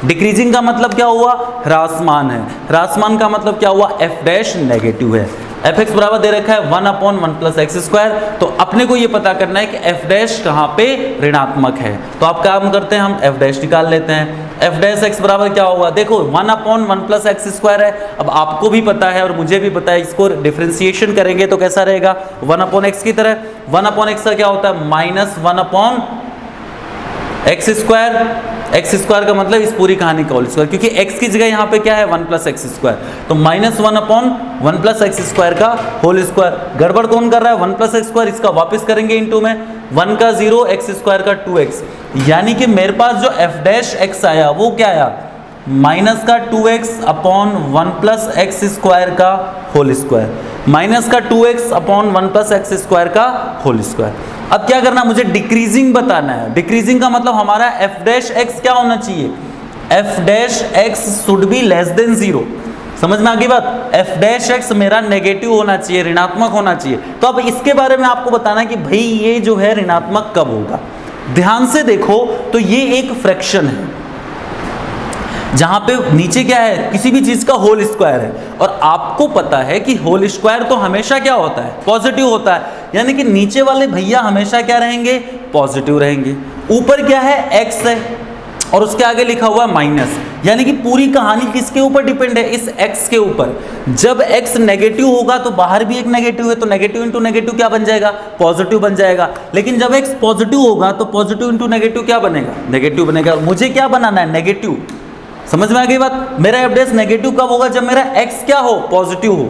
डिक्रीजिंग का मतलब क्या हुआ, ह्रासमान है, ह्रासमान का मतलब क्या हुआ, f डैश नेगेटिव है। fx बराबर दे रखा है 1/1 + x², तो अपने को ये पता करना है कि f डैश कहाँ पे ऋणात्मक है, तो आप काम करते हैं, हम f डैश निकाल लेते हैं। f डैश x बराबर क्या होगा, देखो 1/1 + x² है, अब आपको भी पता है और मुझे भी पता है, इसको डिफरेंशिएशन करेंगे तो कैसा रहेगा, 1/x की तरह। 1/x का क्या होता है, -1/x², x² का मतलब इस पूरी कहानी का होल स्क्वायर, क्योंकि x की जगह यहाँ पे क्या है 1 + x², तो -1/1 + x² का होल स्क्वायर। गड़बड़ कौन कर रहा है, 1 + x², इसका वापस करेंगे इनटू में, 1 का 0, x² का 2x, यानी कि मेरे पास जो f डैश x आया वो क्या आया, माइनस का 2x/1 + x² का होल स्क्वायर, माइनस का 2x/1 + x² का होल स्क्वायर। अब क्या करना, मुझे डिक्रीजिंग बताना है। डिक्रीजिंग का मतलब हमारा f डैश x क्या होना चाहिए, f dash x should be less than 0। समझ में आ गई बात, f डैश x मेरा नेगेटिव होना चाहिए, ऋणात्मक होना चाहिए। तो अब इसके बारे में आपको बताना है कि भाई ये जो है ऋणात्मक कब होगा। ध्यान से देखो तो ये एक फ्रैक्शन है जहां पे नीचे क्या है, किसी भी चीज का होल स्क्वायर है, और आपको पता है कि होल स्क्वायर तो हमेशा क्या होता है, पॉजिटिव होता है, यानी कि नीचे वाले भैया हमेशा क्या रहेंगे, पॉजिटिव रहेंगे। ऊपर क्या है, x है और उसके आगे लिखा हुआ माइनस, यानी कि पूरी कहानी किसके ऊपर डिपेंड है, इस x के ऊपर। जब x नेगेटिव होगा तो बाहर भी एक नेगेटिव है, तो नेगेटिव इंटू नेगेटिव क्या बन जाएगा, पॉजिटिव बन जाएगा। लेकिन जब x पॉजिटिव होगा तो पॉजिटिव इंटू नेगेटिव क्या बनेगा, नेगेटिव बनेगा। मुझे क्या बनाना है, नेगेटिव। समझ में आ गई बात, मेरा f डैश नेगेटिव कब होगा, जब मेरा x क्या हो, पॉजिटिव हो।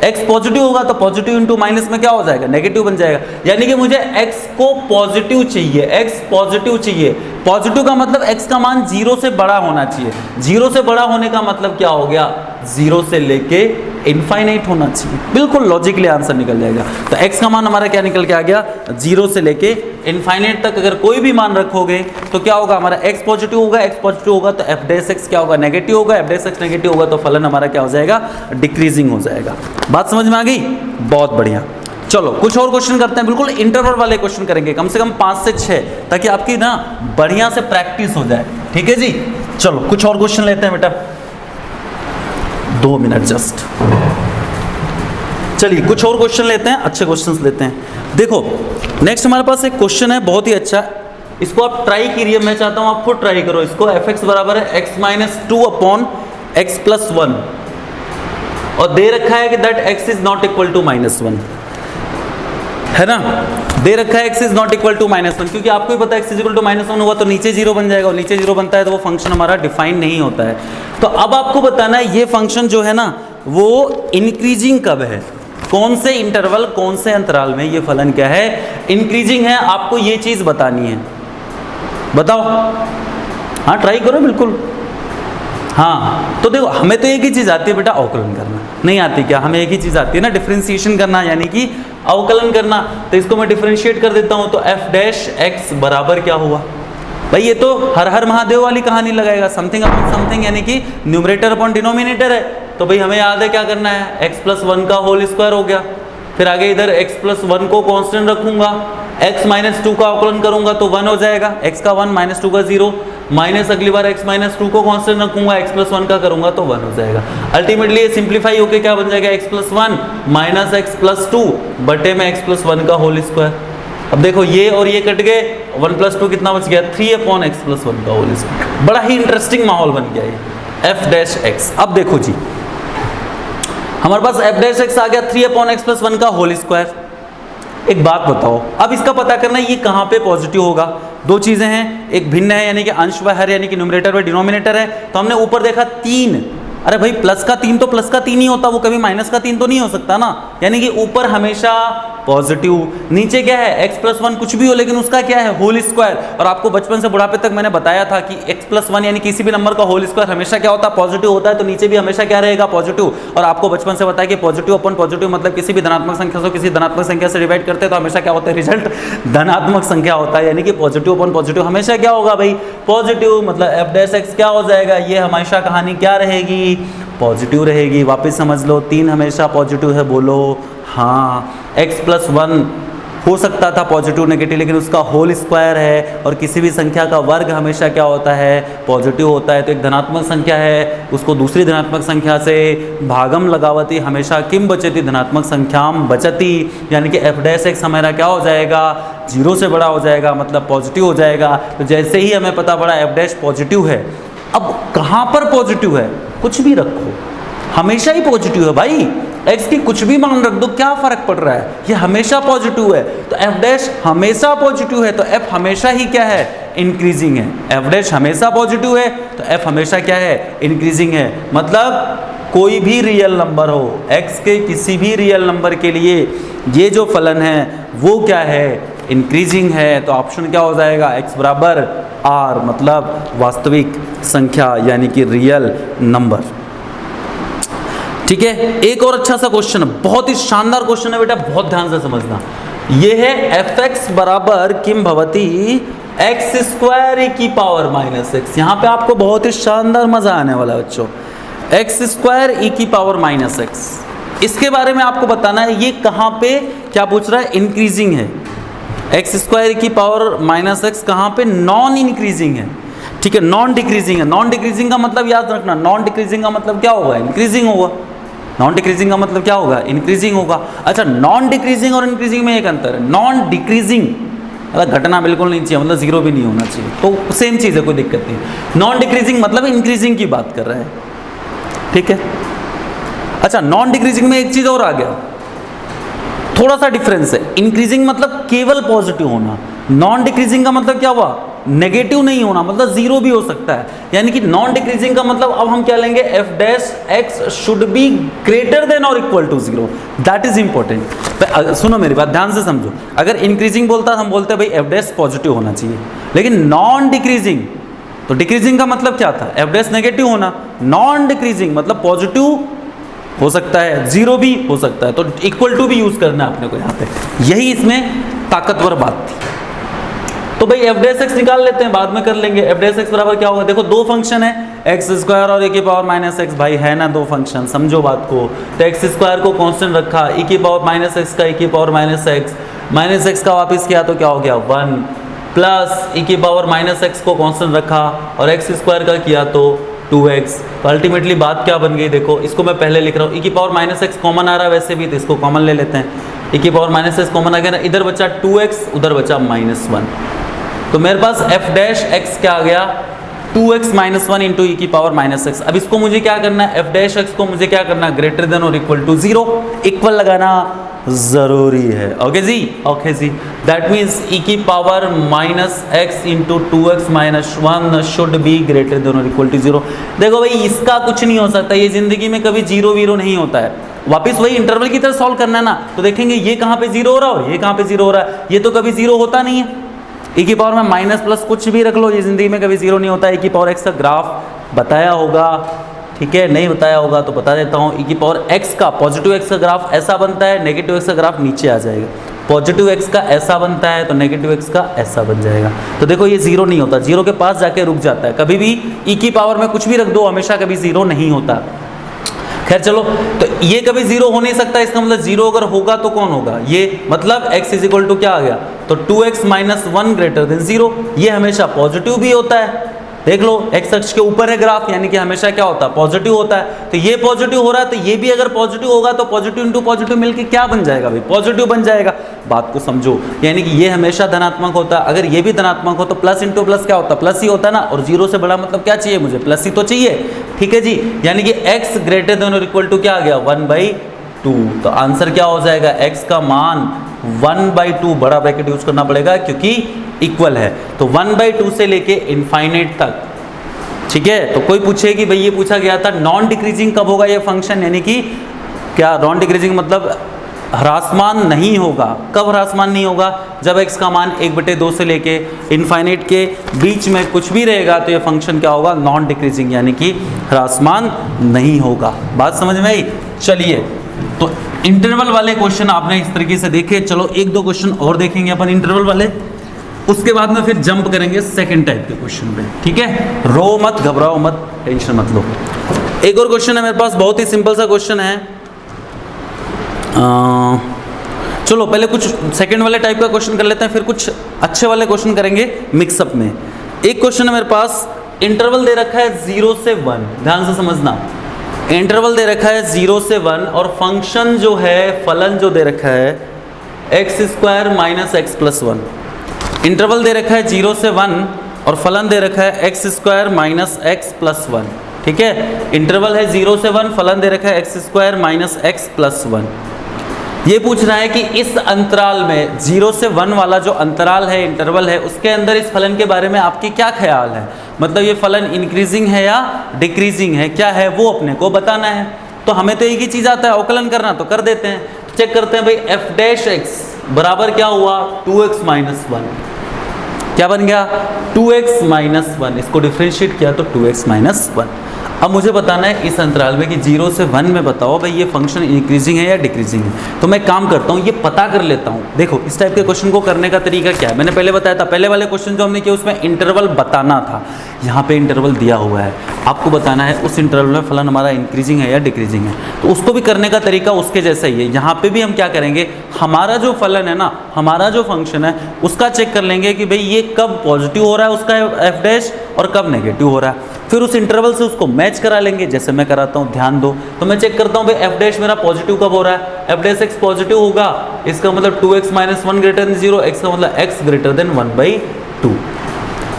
x पॉजिटिव होगा तो पॉजिटिव इंटू माइनस में क्या हो जाएगा, नेगेटिव बन जाएगा। यानी कि मुझे x को पॉजिटिव चाहिए, x पॉजिटिव चाहिए। पॉजिटिव का मतलब x का मान 0 से बड़ा होना चाहिए। 0 से बड़ा होने का मतलब क्या हो गया, 0 से लेके इनफाइनाइट होना चाहिए। बिल्कुल लॉजिकली आंसर निकल जाएगा। तो x का मान हमारा क्या निकल के आ गया, 0 से लेके इनफाइनाइट तक अगर कोई भी मान रखोगे तो क्या होगा, हमारा x पॉजिटिव होगा, x पॉजिटिव होगा तो f डैश x क्या होगा, नेगेटिव होगा, f डैश x नेगेटिव होगा तो फलन हमारा क्या हो जाएगा, डिक्रीजिंग हो जाएगा। बात समझ में आ गई, बहुत बढ़िया। चलो कुछ और क्वेश्चन करते हैं, बिल्कुल इंटरवल वाले क्वेश्चन करेंगे, कम से कम 5 से 6, ताकि आपकी ना बढ़िया से प्रैक्टिस हो जाए। ठीक है जी, चलो कुछ और क्वेश्चन लेते हैं बेटा, 2 मिनट जस्ट। चलिए कुछ और क्वेश्चन लेते हैं, अच्छे क्वेश्चंस लेते हैं। देखो नेक्स्ट हमारे पास एक क्वेश्चन है बहुत ही अच्छा, इसको आप ट्राई कीजिए, मैं चाहता हूं आप खुद ट्राई करो इसको। fx बराबर है x - 2/x + 1, और दे रखा है कि that x is not equal to -1, है ना, दे रखा है x is not equal to -1, क्योंकि आपको भी पता है x इज इक्वल टू -1 होगा तो नीचे 0 बन जाएगा, और नीचे 0 बनता है तो वो फंक्शन हमारा डिफाइन नहीं होता है। तो अब आपको बताना है ये फंक्शन जो है ना वो इंक्रीजिंग कब है, कौन से इंटरवल, कौन से अंतराल में ये फलन क्या है, इंक्रीजिंग है। आपको ये चीज बतानी है, बताओ। हाँ ट्राई करो बिल्कुल। हाँ तो देखो हमें तो एक ही चीज़ आती है बेटा, अवकलन करना। नहीं आती क्या, हमें एक ही चीज़ आती है ना, डिफरेंशिएशन करना, यानी कि अवकलन करना। तो इसको मैं डिफरेंशिएट कर देता हूँ, तो f डैश x बराबर क्या हुआ भाई, ये तो हर हर महादेव वाली कहानी लगाएगा, समथिंग अपॉन समथिंग, यानी कि न्यूमरेटर अपॉन डिनोमिनेटर है। तो भाई हमें याद है क्या करना है, x + 1 का होल स्क्वायर हो गया, फिर आगे इधर x + 1 को कांस्टेंट रखूंगा, x - 2 का अवकलन करूंगा तो 1 हो जाएगा, x का 1 - 2 का 0, माइनस अगली बार x माइनस 2 को कांस्टेंट रखूंगा, x प्लस 1 का करूंगा तो 1 हो जाएगा। अल्टीमेटली ये सिंप्लीफाई होके क्या बन जाएगा, x plus 1 minus x plus 2 बटे में x प्लस 1 का होल स्क्वायर। अब देखो ये और ये कट गए, 1 प्लस 2 कितना बच गया, 3/x प्लस 1 का होल स्क्वायर। बड़ा ही इंटरेस्टिंग माहौल बन गया ये f डैश x। अब देखो जी हमारे पास f डैश x आ गया 3/x प्लस 1 का होल स्क्वायर। एक बात बताओ, अब इसका पता करना है ये कहाँ पे पॉजिटिव होगा। दो चीजें हैं, एक भिन्न है यानी कि अंश व हर यानी कि न्यूमरेटर व डिनोमिनेटर है। तो हमने ऊपर देखा 3, अरे भाई प्लस का 3 तो प्लस का 3 ही होता, वो कभी माइनस का 3 तो नहीं हो सकता ना। यानी कि ऊपर हमेशा पॉजिटिव, नीचे क्या है x प्लस 1 कुछ भी हो लेकिन उसका क्या है होल स्क्वायर। और आपको बचपन से बुढ़ापे तक मैंने बताया था कि x प्लस 1 यानी किसी भी नंबर का होल स्क्वायर हमेशा क्या होता है, पॉजिटिव होता है। तो नीचे भी हमेशा क्या रहेगा, पॉजिटिव। और आपको बचपन से बताया कि पॉजिटिव अपन पॉजिटिव मतलब किसी भी धनात्मक संख्या से किसी धनात्मक संख्या से डिवाइड करते हैं तो हमेशा क्या होता है, रिजल्ट धनात्मक संख्या होता है। यानी कि पॉजिटिव अपन पॉजिटिव हमेशा क्या होगा भाई, पॉजिटिव। मतलब f डैश x क्या हो जाएगा, ये हमेशा कहानी क्या रहेगी, पॉजिटिव रहेगी। वापस समझ लो, 3 हमेशा पॉजिटिव है, बोलो हाँ। x प्लस 1 हो सकता था पॉजिटिव नेगेटिव लेकिन उसका होल स्क्वायर है, और किसी भी संख्या का वर्ग हमेशा क्या होता है, पॉजिटिव होता है। तो एक धनात्मक संख्या है, उसको दूसरी धनात्मक संख्या से भागम लगावती हमेशा किम बचती, धनात्मक संख्याम बचती। यानी कि f डैश x हमारा क्या हो जाएगा, 0 से बड़ा हो जाएगा, मतलब पॉजिटिव हो जाएगा। तो जैसे ही हमें पता पड़ा f डैश पॉजिटिव है, अब कहाँ पर पॉजिटिव है, कुछ भी रखो हमेशा ही पॉजिटिव है भाई। x की कुछ भी मान रख दो, क्या फर्क पड़ रहा है, ये हमेशा पॉजिटिव है। तो f डैश हमेशा पॉजिटिव है, तो f हमेशा ही क्या है, इंक्रीजिंग है। f डैश हमेशा पॉजिटिव है तो f हमेशा क्या है, इंक्रीजिंग है। मतलब कोई भी रियल नंबर हो, x के किसी भी रियल नंबर के लिए ये जो फलन है वो क्या है, इंक्रीजिंग है। तो ऑप्शन क्या हो जाएगा, x बराबर r, मतलब वास्तविक संख्या यानी कि रियल नंबर। ठीक है, एक और अच्छा सा क्वेश्चन है, बहुत ही शानदार क्वेश्चन है बेटा, बहुत ध्यान से समझना। ये है fx बराबर किम भवती x स्क्वायर e की पावर माइनस x। यहाँ पे आपको बहुत ही शानदार मजा आने वाला है बच्चों, x स्क्वायर e की पावर माइनस x। इसके बारे में आपको बताना है ये कहाँ पे क्या पूछ रहा है, इंक्रीजिंग है। x स्क्वायर की पावर माइनस x कहाँ पे, नॉन इंक्रीजिंग है। ठीक है, नॉन डिक्रीजिंग है। नॉन डिक्रीजिंग का मतलब याद रखना, नॉन डिक्रीजिंग का मतलब क्या होगा, इंक्रीजिंग होगा। नॉन डिक्रीजिंग का मतलब क्या होगा, इंक्रीजिंग होगा। अच्छा, नॉन डिक्रीजिंग और इंक्रीजिंग में एक अंतर है। नॉन डिक्रीजिंग मतलब घटना बिल्कुल नहीं चाहिए, मतलब जीरो भी नहीं होना चाहिए, तो सेम चीज़ है, कोई दिक्कत नहीं। नॉन डिक्रीजिंग मतलब इंक्रीजिंग की बात कर रहे हैं, ठीक है। अच्छा, नॉन डिक्रीजिंग में एक चीज़ और आ गया, थोड़ा सा डिफरेंस है। इंक्रीजिंग मतलब केवल पॉजिटिव होना, नॉन डिक्रीजिंग का मतलब क्या हुआ, नेगेटिव नहीं होना, मतलब जीरो भी हो सकता है। यानी कि नॉन डिक्रीजिंग का मतलब अब हम क्या लेंगे, f dash x should be greater than और equal to 0, that is important. सुनो मेरी बात ध्यान से समझो, अगर इंक्रीजिंग बोलता हम बोलते भाई f डैश पॉजिटिव होना चाहिए, लेकिन नॉन डिक्रीजिंग, तो डिक्रीजिंग का मतलब क्या था, f डैश नेगेटिव होना। नॉन डिक्रीजिंग मतलब पॉजिटिव हो सकता है, जीरो भी हो सकता है, तो इक्वल टू भी यूज करना है अपने को यहाँ पे, यही इसमें ताकतवर बात थी। तो भाई f डैश x निकाल लेते हैं, बाद में कर लेंगे। f डैश x बराबर क्या होगा, देखो दो फंक्शन है, x स्क्वायर और e की पावर माइनस x, भाई है ना दो फंक्शन, समझो बात को। तो x स्क्वायर को कांस्टेंट रखा, e की पावर माइनस x का e की पावर माइनस x का वापस किया तो क्या हो गया 1, प्लस e की पावर माइनस x को कांस्टेंट रखा और x स्क्वायर का किया तो 2x। तो अल्टीमेटली बात क्या बन गई, देखो इसको मैं पहले लिख रहा हूँ, e की पावर माइनस x कॉमन आ रहा है वैसे भी, तो इसको कॉमन ले लेते हैं। e की पावर माइनस x कॉमन आ गया ना, इधर बचा 2x, उधर बचा -1, तो मेरे पास f डैश x क्या आ गया, 2x माइनस 1 इंटू ई की पावर माइनस x। अब इसको मुझे क्या करना है, f डैश x को मुझे क्या करना है, ग्रेटर देन और इक्वल टू 0, इक्वल लगाना जरूरी है। ओके जी, ओके जी, दैट मीन्स e की power minus x into 2x minus 1 should be greater than और इक्वल टू 0। देखो भाई इसका कुछ नहीं हो सकता, ये जिंदगी में कभी जीरो वीरो नहीं होता है। वापिस वही इंटरवल की तरह सॉल्व करना है ना, तो देखेंगे ये कहाँ पे जीरो हो रहा है और ये कहाँ पे जीरो हो रहा है, ये तो कभी जीरो होता नहीं है। e की पावर में माइनस प्लस कुछ भी रख लो, ये जिंदगी में कभी जीरो नहीं होता है। e की पावर x का ग्राफ बताया होगा, ठीक है, नहीं बताया होगा तो बता देता हूँ। e की पावर x का, पॉजिटिव x का ग्राफ ऐसा बनता है, नेगेटिव x का ग्राफ नीचे आ जाएगा। पॉजिटिव x का ऐसा बनता है तो नेगेटिव x का ऐसा बन जाएगा। तो देखो ये जीरो नहीं होता, जीरो के पास जाके रुक जाता है। कभी भी e की पावर में कुछ भी रख दो, हमेशा कभी जीरो नहीं होता। खैर चलो, तो ये कभी जीरो हो नहीं सकता, इसका मतलब जीरो अगर होगा तो कौन होगा, ये मतलब x इज इक्वल टू क्या आ गया, तो 2x माइनस 1 ग्रेटर देन 0। ये हमेशा पॉजिटिव भी होता है, देख लो एक्स अक्ष के ऊपर है ग्राफ, यानी कि हमेशा क्या होता है, पॉजिटिव होता है। तो ये पॉजिटिव हो रहा है तो ये भी अगर पॉजिटिव होगा तो पॉजिटिव इंटू पॉजिटिव मिलके क्या बन जाएगा भाई, पॉजिटिव बन जाएगा। बात को समझो, यानी कि ये हमेशा धनात्मक होता है, अगर ये भी धनात्मक हो तो प्लस इंटू प्लस क्या होता है, प्लस ही होता है ना। और जीरो से बड़ा मतलब क्या चाहिए मुझे, प्लस ही तो चाहिए, ठीक है जी। यानी कि x ग्रेटर देन और इक्वल टू क्या आ गया, 1/2। तो आंसर क्या हो जाएगा, x का मान 1/2, बड़ा ब्रैकेट यूज करना पड़ेगा क्योंकि इक्वल है। तो 1/2 से लेके इनफाइनाइट तक, ठीक है। तो कोई पूछे कि भाई ये पूछा गया था नॉन डिक्रीजिंग कब होगा ये फंक्शन, यानी कि क्या नॉन डिक्रीजिंग मतलब ह्रासमान नहीं होगा। कब ह्रासमान नहीं होगा, जब x का मान 1/2 से लेके इनफाइनाइट के बीच में कुछ भी रहेगा तो ये फंक्शन क्या होगा, नॉन डिक्रीजिंग, यानी कि ह्रासमान नहीं होगा। बात समझ में आई। चलिए, तो इंटरवल वाले क्वेश्चन आपने इस तरीके से देखे। चलो एक दो क्वेश्चन और देखेंगे अपन इंटरवल वाले, उसके बाद में फिर जंप करेंगे सेकंड टाइप के क्वेश्चन पे, ठीक है। रो मत, घबराओ मत, टेंशन मत लो। एक और क्वेश्चन है मेरे पास, बहुत ही सिंपल सा क्वेश्चन है। चलो पहले कुछ सेकंड वाले टाइप का क्वेश्चन कर लेते हैं, फिर कुछ अच्छे वाले क्वेश्चन करेंगे मिक्सअप में। एक क्वेश्चन है मेरे पास, इंटरवल दे रखा है 0 से 1, ध्यान से समझना। इंटरवल दे रखा है 0 से 1 और फंक्शन जो है, फलन जो दे रखा है x² - x + 1। इंटरवल दे रखा है 0 से 1 और फलन दे रखा है x² - x + 1, ठीक है। इंटरवल है 0 से 1, फलन दे रखा है x² - x + 1। ये पूछ रहा है कि इस अंतराल में 0 से 1 वाला जो अंतराल है, इंटरवल है, उसके अंदर इस फलन के बारे में आपके क्या ख्याल है, मतलब ये फलन इंक्रीजिंग है या डिक्रीजिंग है, क्या है वो अपने को बताना है। तो हमें तो एक ही चीज़ आता है, अवकलन करना, तो कर देते हैं। चेक करते हैं भाई, f' बराबर क्या हुआ, 2x - 1, क्या बन गया, 2x - 1। इसको डिफ्रेंशिएट किया तो 2x - 1। अब मुझे बताना है इस अंतराल में कि 0 से 1 में बताओ भाई ये फंक्शन इंक्रीजिंग है या डिक्रीजिंग है। तो मैं काम करता हूँ, ये पता कर लेता हूँ। देखो इस टाइप के क्वेश्चन को करने का तरीका क्या है, मैंने पहले बताया था। पहले वाले क्वेश्चन जो हमने किया उसमें इंटरवल बताना था, यहाँ पे इंटरवल दिया हुआ है, आपको बताना है उस इंटरवल में फलन हमारा इंक्रीजिंग है या डिक्रीजिंग है। तो उसको भी करने का तरीका उसके जैसा ही है। यहाँ पे भी हम क्या करेंगे, हमारा जो फलन है ना, हमारा जो फंक्शन है उसका चेक कर लेंगे कि भाई ये कब पॉजिटिव हो रहा है उसका f' और कब नेगेटिव हो रहा है। फिर उस इंटरवल से उसको मैच करा लेंगे, जैसे मैं कराता हूँ, ध्यान दो। तो मैं चेक करता हूँ भाई f' मेरा पॉजिटिव कब हो रहा है, f' पॉजिटिव होगा, इसका मतलब 2x - 1 > 0, x का मतलब x ग्रेटर देन 1/2।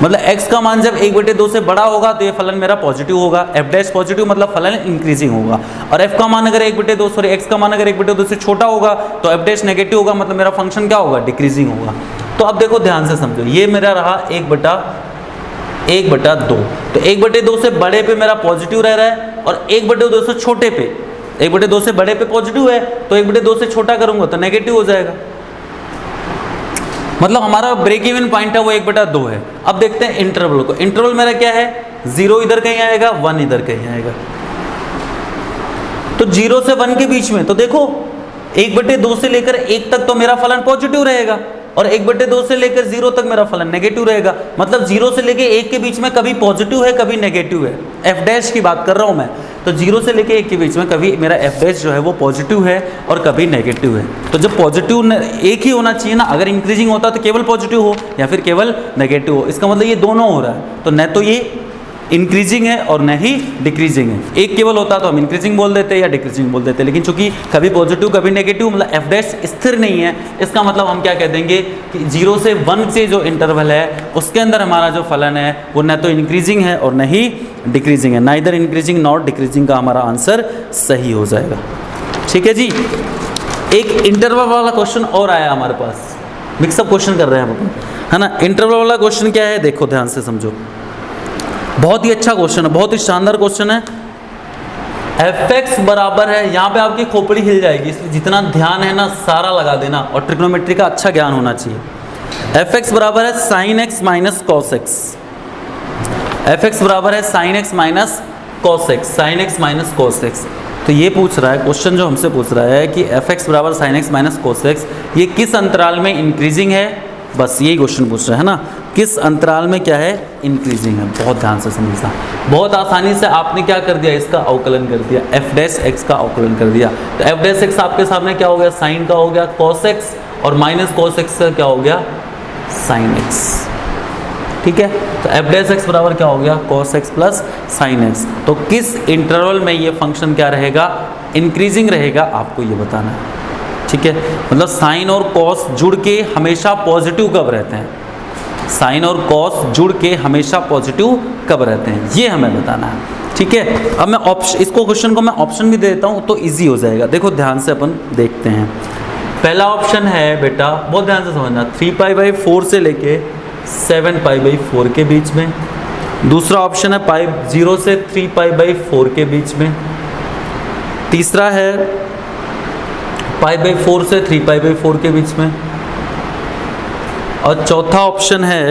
मतलब x का मान जब 1/2 से बड़ा होगा तो ये फलन मेरा पॉजिटिव होगा, f' पॉजिटिव मतलब फलन इंक्रीजिंग होगा। और f का मान अगर 1/2 सॉरी x का मान अगर 1/2 से छोटा होगा तो f' नेगेटिव होगा, मतलब मेरा फंक्शन क्या होगा, डिक्रीजिंग होगा। तो अब देखो ध्यान से समझो, ये मेरा रहा 1/2। तो 1/2 से बड़े पे मेरा पॉजिटिव रह रहा है और 1/2 से छोटे पे, 1/2 से बड़े पे पॉजिटिव है तो 1/2 से छोटा करूंगा तो नेगेटिव हो जाएगा। मतलब हमारा ब्रेक इवन पॉइंट है वो 1/2 है। अब देखते हैं इंटरवल को। इंटरवल मेरा क्या है, 0 इधर कहीं आएगा, 1 इधर कहीं आएगा। तो 0 से 1 के बीच में तो देखो 1/2 से लेकर 1 तक तो मेरा फलन पॉजिटिव रहेगा और 1/2 से लेकर 0 तक मेरा फलन नेगेटिव रहेगा। मतलब 0 से लेकर 1 के बीच में कभी पॉजिटिव है कभी नेगेटिव है, f' की बात कर रहा हूं मैं। तो 0 से लेकर 1 के बीच में कभी मेरा f' जो है वो पॉजिटिव है और कभी नेगेटिव है। तो जब पॉजिटिव एक ही होना चाहिए ना, अगर इंक्रीजिंग होता तो केवल पॉजिटिव हो या फिर केवल नेगेटिव हो। इसका मतलब ये दोनों हो रहा है, तो न तो ये इंक्रीजिंग है और न ही डिक्रीजिंग है। एक केवल होता तो हम इंक्रीजिंग बोल देते या डिक्रीजिंग बोल देते, लेकिन चूंकि कभी पॉजिटिव कभी नेगेटिव, मतलब f' स्थिर नहीं है, इसका मतलब हम क्या कह देंगे कि 0 से 1 से जो इंटरवल है उसके अंदर हमारा जो फलन है वो न तो इंक्रीजिंग है और न ही डिक्रीजिंग है। नाइदर इंक्रीजिंग नॉट डिक्रीजिंग का हमारा आंसर सही हो जाएगा। ठीक है जी। एक इंटरवल वाला क्वेश्चन और आया हमारे पास, मिक्सअप क्वेश्चन कर रहे हैं हम अपन, है ना। इंटरवल वाला क्वेश्चन क्या है, देखो ध्यान से समझो, बहुत ही अच्छा क्वेश्चन है, बहुत ही शानदार क्वेश्चन है। f(x) बराबर है, यहाँ पे आपकी खोपड़ी हिल जाएगी, इसलिए जितना ध्यान है ना सारा लगा देना और ट्रिग्नोमेट्री का अच्छा ज्ञान होना चाहिए। f(x) बराबर है sin x - cos x। f(x) बराबर है sin x - cos x, sin x - cos x। तो ये पूछ रहा है क्वेश्चन, जो हमसे पूछ रहा है कि f(x) बराबर sin x - cos x ये किस अंतराल में इंक्रीजिंग है, बस यही क्वेश्चन पूछ रहा है ना, किस अंतराल में क्या है, इंक्रीजिंग है। बहुत ध्यान से समझना, बहुत आसानी से आपने क्या कर दिया, इसका अवकलन कर दिया, f' का अवकलन कर दिया। तो f' आपके सामने क्या हो गया, साइन का हो गया cos x और माइनस cos x का क्या हो गया, sin x। ठीक है, तो एफ डैश एक्स बराबर क्या हो गया, cos x plus sine x. तो किस इंटरवल में ये फंक्शन क्या रहेगा, इंक्रीजिंग रहेगा, आपको ये बताना है। ठीक है, मतलब साइन और कॉस जुड़ के हमेशा पॉजिटिव कब रहते हैं, साइन और कॉस जुड़ के हमेशा पॉजिटिव कब रहते हैं, ये हमें बताना है। ठीक है, अब मैं ऑप्शन, इसको क्वेश्चन को मैं ऑप्शन भी दे देता हूँ तो इजी हो जाएगा। देखो ध्यान से अपन देखते हैं। पहला ऑप्शन है बेटा, बहुत ध्यान से समझना, 3π/4 से लेके 7π/4 के बीच में। दूसरा ऑप्शन है 0 से 3π/4 के बीच में। तीसरा है π/4 से 3π/4 के बीच में। और चौथा ऑप्शन है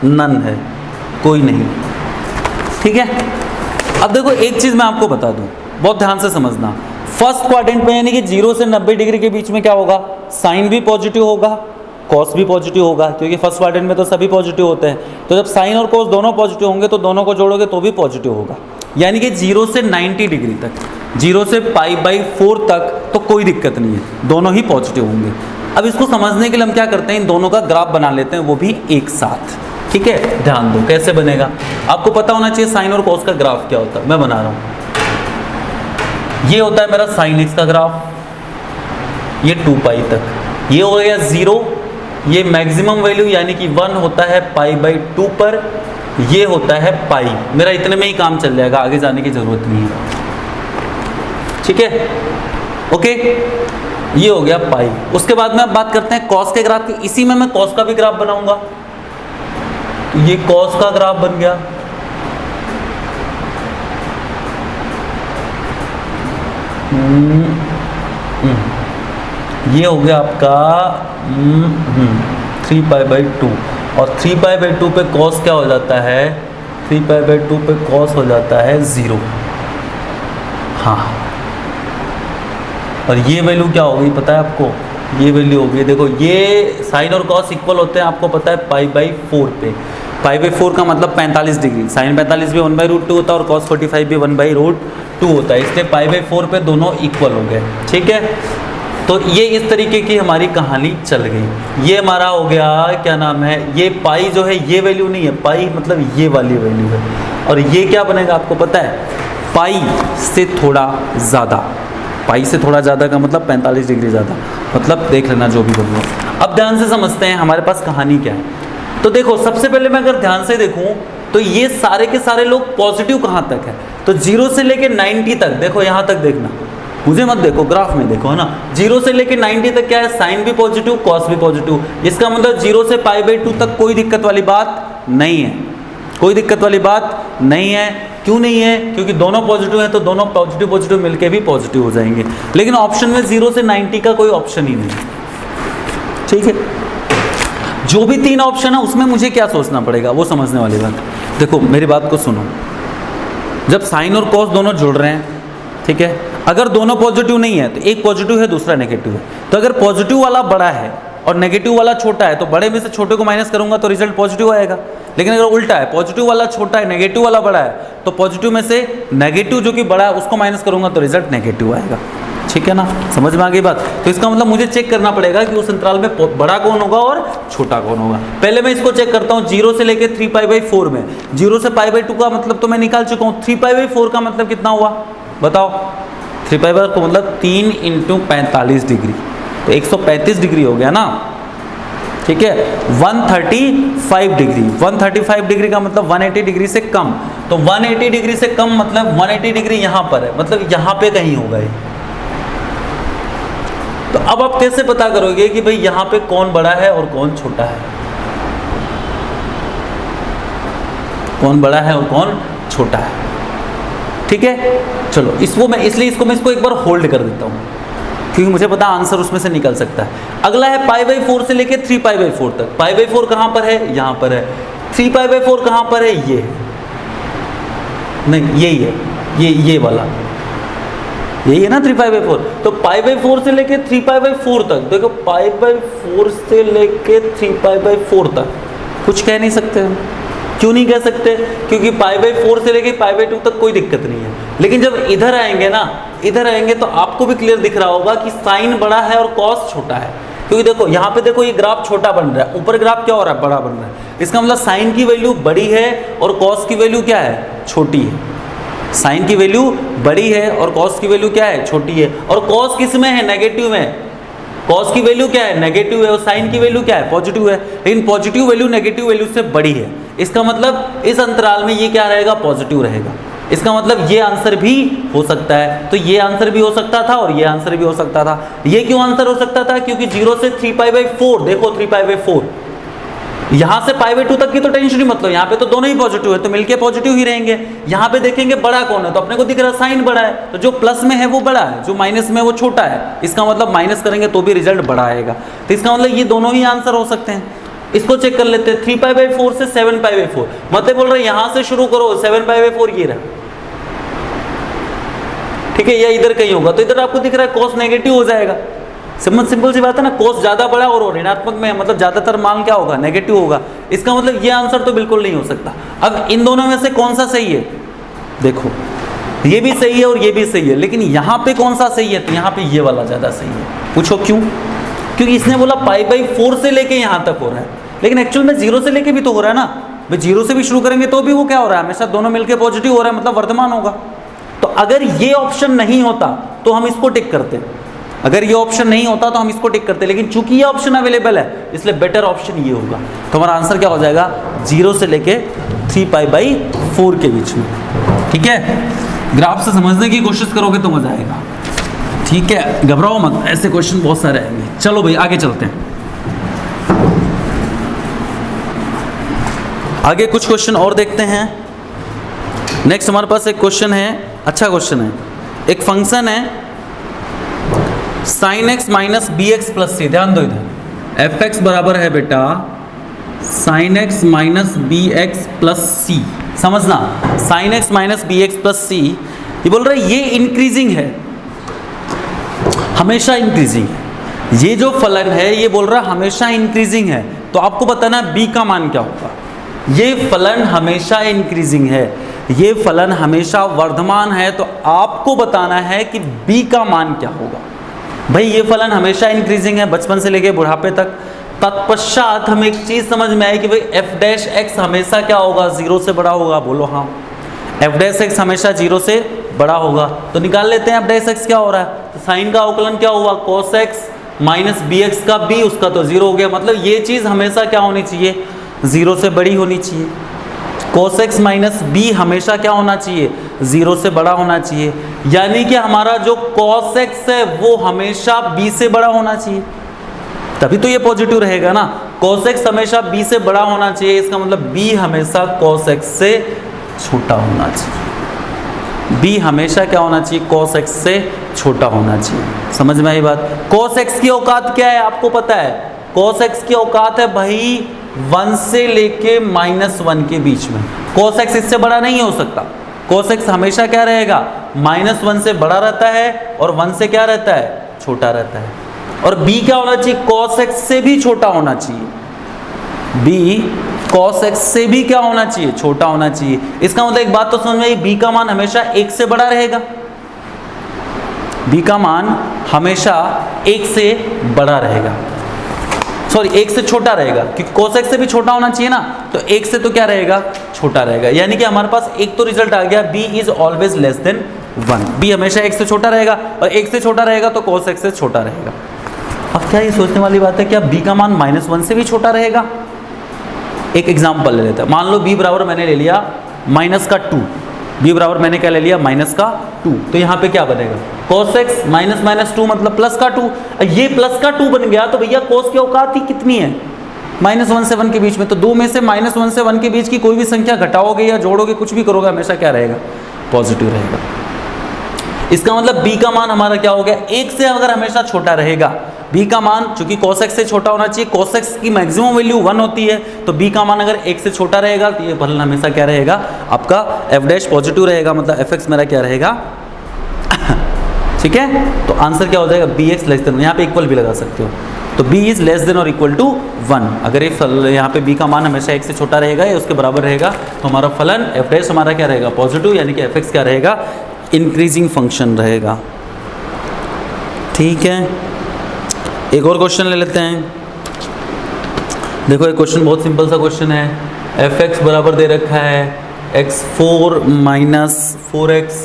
नन है, कोई नहीं। ठीक है, अब देखो एक चीज़ मैं आपको बता दूं, बहुत ध्यान से समझना। फर्स्ट क्वाड्रेंट में यानी कि 0 से 90 डिग्री के बीच में क्या होगा, साइन भी पॉजिटिव होगा, कॉस भी पॉजिटिव होगा, क्योंकि फर्स्ट क्वाड्रेंट में तो सभी पॉजिटिव होते हैं। तो जब साइन और कॉस दोनों पॉजिटिव होंगे तो दोनों को जोड़ोगे तो भी पॉजिटिव होगा। यानी कि 0 से 90 डिग्री तक, 0 से π/4 तक तो कोई दिक्कत नहीं है, दोनों ही पॉजिटिव होंगे। अब इसको समझने के लिए हम क्या करते हैं, इन दोनों का ग्राफ बना लेते हैं, वो भी एक साथ। ठीक है, ध्यान दो कैसे बनेगा, आपको पता होना चाहिए साइन और कॉस का ग्राफ क्या होता है। मैं बना रहा हूँ, ये होता है मेरा साइन एक्स का ग्राफ, ये 2π तक, ये हो गया 0, ये मैक्सिमम वैल्यू यानी कि 1 होता है π/2 पर, ये होता है पाई। मेरा इतने में ही काम चल जाएगा, आगे जाने की जरूरत नहीं है। ठीक है, ओके, ये हो गया पाई। उसके बाद में अब बात करते हैं कॉस के ग्राफ की। इसी में मैं कॉस का भी ग्राफ बनाऊंगा, तो ये कॉस का ग्राफ बन गया। ये हो गया आपका 3π/2, और 3π/2 पे कॉस क्या हो जाता है, 3π/2 पे कॉस हो जाता है 0। हाँ, और ये वैल्यू क्या हो गई पता है आपको, ये वैल्यू हो गई, देखो ये साइन और कॉस इक्वल होते हैं, आपको पता है π/4 पे। π/4 का मतलब 45 डिग्री, साइन 45 भी 1/√2 होता है और cos 45 भी 1/√2 होता है, इसलिए π/4 पे दोनों इक्वल हो गए। ठीक है, तो ये इस तरीके की हमारी कहानी चल गई। ये हमारा हो गया क्या नाम है, ये पाई जो है ये वैल्यू नहीं है, पाई मतलब ये वाली वैल्यू है। और ये क्या बनेगा आपको पता है, पाई से थोड़ा ज़्यादा, पाई से थोड़ा ज़्यादा का मतलब 45 डिग्री ज़्यादा, मतलब देख लेना जो भी बोलूँ। अब ध्यान से समझते हैं हमारे पास कहानी क्या है। तो देखो सबसे पहले मैं अगर ध्यान से देखूं तो ये सारे के सारे लोग पॉजिटिव कहाँ तक है, तो 0 से लेके 90 तक, देखो यहाँ तक देखना, मुझे मत देखो, ग्राफ में देखो, है ना। 0 से लेके 90 तक क्या है, साइन भी पॉजिटिव कॉस भी पॉजिटिव। इसका मतलब 0 से π/2 तक कोई दिक्कत वाली बात नहीं है, कोई दिक्कत वाली बात नहीं है। क्यों नहीं है, क्योंकि दोनों पॉजिटिव हैं, तो दोनों पॉजिटिव पॉजिटिव मिलके भी पॉजिटिव हो जाएंगे। लेकिन ऑप्शन में 0 से 90 का कोई ऑप्शन ही नहीं। ठीक है, जो भी 3 ऑप्शन है उसमें मुझे क्या सोचना पड़ेगा, वो समझने वाली बात। देखो मेरी बात को सुनो, जब साइन और कॉस दोनों जुड़ रहे हैं, ठीक है, अगर दोनों पॉजिटिव नहीं है तो एक पॉजिटिव है दूसरा नेगेटिव है, तो अगर पॉजिटिव वाला बड़ा है और नेगेटिव वाला छोटा है तो बड़े में से छोटे को माइनस करूंगा तो रिजल्ट पॉजिटिव आएगा। लेकिन अगर उल्टा है, पॉजिटिव वाला छोटा है नेगेटिव वाला बड़ा है, तो पॉजिटिव में से नेगेटिव जो कि बड़ा है उसको माइनस करूंगा तो रिजल्ट नेगेटिव आएगा। ठीक है ना, समझ में आ गई बात। तो इसका मतलब मुझे चेक करना पड़ेगा कि उस अंतराल में बड़ा कौन होगा और छोटा कौन होगा। पहले मैं इसको चेक करता हूँ 0 से लेके 3π/4 में। 0 से π/2 का मतलब तो मैं निकाल चुका हूँ, 3π/4 का मतलब कितना हुआ बताओ। 3π/4 का मतलब 3 × 45 डिग्री, तो 135 डिग्री हो गया ना। ठीक है, 135 डिग्री, 135 डिग्री का मतलब 180 डिग्री से कम, तो 180 डिग्री से कम मतलब 180 डिग्री यहाँ पर है, मतलब यहाँ पे कहीं होगा ये। तो अब आप कैसे पता करोगे कि भाई यहाँ पे कौन बड़ा है और कौन छोटा है, कौन बड़ा है और कौन छोटा है। ठीक है, चलो इसको मैं इसको एक बार होल्ड कर देता हूँ, क्योंकि मुझे पता आंसर उसमें से निकल सकता है। अगला है π/4 से लेके 3π/4 तक। π/4 कहाँ पर है, यहाँ पर है। 3π/4 कहाँ पर है, ये है, नहीं यही है, ये वाला यही है ना 3π/4। तो π/4 से लेके 3π/4 तक, देखो π/4 से लेके 3π/4 तक कुछ कह नहीं सकते हम। क्यों नहीं कह सकते, क्योंकि π/4 से लेके π/2 तक कोई दिक्कत नहीं है। लेकिन जब इधर आएंगे ना, इधर आएंगे तो आपको भी क्लियर दिख रहा होगा कि साइन बड़ा है और कॉस छोटा है। क्योंकि देखो यहाँ पे देखो ये ग्राफ छोटा बन रहा है, ऊपर ग्राफ क्या हो रहा है, बड़ा बन रहा है। इसका मतलब साइन की वैल्यू बड़ी है और कॉस की वैल्यू क्या है, छोटी है। साइन की वैल्यू बड़ी है और कॉस की वैल्यू क्या है, छोटी है। और कॉस किस में है, नेगेटिव में। कॉस की वैल्यू क्या है, नेगेटिव है, और साइन की वैल्यू क्या है, पॉजिटिव है। लेकिन पॉजिटिव वैल्यू नेगेटिव वैल्यू से बड़ी है। इसका मतलब इस अंतराल में ये क्या रहेगा, पॉजिटिव रहेगा। इसका मतलब ये आंसर भी हो सकता है। तो ये आंसर भी हो सकता था और ये आंसर भी हो सकता था। ये क्यों आंसर हो सकता था, क्योंकि 0 से 3π/4, देखो 3π/4, यहाँ से π/2 तक की तो टेंशन ही मतलब, यहाँ पे तो दोनों ही पॉजिटिव है तो मिलके पॉजिटिव ही रहेंगे। यहाँ पे देखेंगे बड़ा कौन है, तो अपने को दिख रहा है साइन बड़ा है, तो जो प्लस में है वो बड़ा है, जो माइनस में है वो छोटा है। इसका मतलब माइनस करेंगे तो भी रिजल्ट बड़ा आएगा। तो इसका मतलब ये दोनों ही आंसर हो सकते हैं। इसको चेक कर लेते हैं, 3π/4 से 7π/4, मतलब बोल रहे हैं यहाँ से शुरू करो, 7π/4 ये रहा, ठीक है, या इधर कहीं होगा। तो इधर आपको दिख रहा है कॉस नेगेटिव हो जाएगा। सिंपल सी बात है ना, कॉस ज्यादा बड़ा और ऋणात्मक में है, मतलब ज्यादातर मान क्या होगा, नेगेटिव होगा। इसका मतलब ये आंसर तो बिल्कुल नहीं हो सकता। अब इन दोनों में से कौन सा सही है, देखो ये भी सही है और ये भी सही है, लेकिन यहाँ पे कौन सा सही है, तो यहाँ पे ये वाला ज्यादा सही है। पूछो क्यों, क्योंकि इसने बोला π/4 से लेके यहाँ तक हो रहा है, लेकिन एक्चुअल में 0 से लेके भी तो हो रहा है ना। भाई 0 से भी शुरू करेंगे तो भी वो क्या हो रहा है, हमेशा दोनों मिलके पॉजिटिव हो रहा है, मतलब वर्धमान होगा। तो अगर ये ऑप्शन नहीं होता तो हम इसको टिक करते, अगर ये ऑप्शन नहीं होता तो हम इसको टिक करते, लेकिन चूंकि ये ऑप्शन अवेलेबल है इसलिए बेटर ऑप्शन ये होगा। तो हमारा आंसर क्या हो जाएगा, 0 से लेके 3π/4 के बीच में। ठीक है, ग्राफ से समझने की कोशिश करोगे तो मजा आएगा। ठीक है, घबराओ मत, ऐसे क्वेश्चन बहुत सारे आएंगे। चलो भाई आगे चलते हैं, आगे कुछ क्वेश्चन और देखते हैं। नेक्स्ट हमारे पास एक क्वेश्चन है, अच्छा क्वेश्चन है। एक फंक्शन है sin x minus B X plus C, ध्यान दो इधर, एफ एक्स बराबर है बेटा sin x minus B X plus C. समझना, sin x minus B X plus C, ये बोल रहा है ये इंक्रीजिंग है, हमेशा इंक्रीजिंग है। ये जो फलन है ये बोल रहा है हमेशा इंक्रीजिंग है। तो आपको बताना b का मान क्या होगा। ये फलन हमेशा इंक्रीजिंग है, ये फलन हमेशा वर्धमान है, तो आपको बताना है कि b का मान क्या होगा। भाई ये फलन हमेशा इंक्रीजिंग है बचपन से लेके बुढ़ापे तक। तत्पश्चात हमें एक चीज समझ में आई कि भाई f' हमेशा क्या होगा, 0 से बड़ा होगा। बोलो हाँ, f' हमेशा 0 से बड़ा होगा। तो निकाल लेते हैं f' क्या हो रहा है। तो साइन का अवकलन क्या हुआ, cos x minus B X का b, उसका तो 0 हो गया। मतलब ये चीज हमेशा क्या होनी चाहिए, 0 से बड़ी होनी चाहिए। cos x माइनस बी हमेशा क्या होना चाहिए, 0 से बड़ा होना चाहिए। यानी कि हमारा जो cos x है वो हमेशा b से बड़ा होना चाहिए, तभी तो ये पॉजिटिव रहेगा ना। cos x हमेशा b से बड़ा होना चाहिए, इसका मतलब b हमेशा cos x से छोटा होना चाहिए। b हमेशा क्या होना चाहिए, cos x से छोटा होना चाहिए। समझ में आई बात। cos x की औकात क्या है आपको पता है, cos x की औकात है भाई 1 से लेके -1 के बीच में। cos x इससे बड़ा नहीं हो सकता। cos x हमेशा क्या रहेगा, -1 से बड़ा रहता है और 1 से क्या रहता है, छोटा रहता है। और b क्या होना चाहिए, cos x से भी छोटा होना चाहिए। b cos x से भी क्या होना चाहिए, छोटा होना चाहिए। इसका मतलब एक बात तो समझ में आई, b का मान हमेशा 1 से बड़ा रहेगा। b का मान हमेशा 1 से बड़ा रहेगा, सॉरी 1 से छोटा रहेगा, क्योंकि cos x से भी छोटा होना चाहिए ना। तो 1 से तो क्या रहेगा, छोटा रहेगा। यानी कि हमारे पास एक तो रिजल्ट आ गया, b is always less than 1। b हमेशा 1 से छोटा रहेगा, और 1 से छोटा रहेगा तो cos x से छोटा रहेगा। अब क्या ये सोचने वाली बात है, क्या b का मान -1 से भी छोटा रहेगा। एक एग्जाम्पल ले लेते हैं, मान लो b बराबर मैंने ले लिया -2, b बराबर मैंने क्या ले लिया, -2। तो यहाँ पे क्या बनेगा, cos x -2 मतलब +2। ये +2 बन गया तो भैया cos की औकात ही कितनी है, -1 से 1 के बीच में। तो 2 में से -1 से 1 के बीच की कोई भी संख्या घटाओगे या जोड़ोगे, कुछ भी करोगे, हमेशा क्या रहेगा, पॉजिटिव रहेगा। इसका मतलब b का मान हमारा क्या हो गया, 1 से अगर हमेशा छोटा रहेगा b का मान, चूंकि cos x से छोटा होना चाहिए, cos x की मैक्सिमम वैल्यू 1 होती है, तो b का मान अगर 1 से छोटा रहेगा तो ये फलन हमेशा क्या रहेगा, आपका f' पॉजिटिव रहेगा, मतलब f(x) मेरा क्या रहेगा ठीक है। तो आंसर क्या हो जाएगा, bx लेस देन, यहाँ पे इक्वल भी लगा सकते हो। तो b इज लेस देन और इक्वल टू 1। अगर ये यहाँ पे b का मान हमेशा 1 से छोटा रहेगा या उसके बराबर रहेगा, तो हमारा फलन f' हमारा क्या रहेगा, पॉजिटिव, यानी कि f(x) क्या रहेगा, इंक्रीजिंग फंक्शन रहेगा। ठीक है, एक और क्वेश्चन ले लेते हैं। देखो एक क्वेश्चन बहुत सिंपल सा क्वेश्चन है। एफ एक्स बराबर दे रखा है x4 माइनस 4x,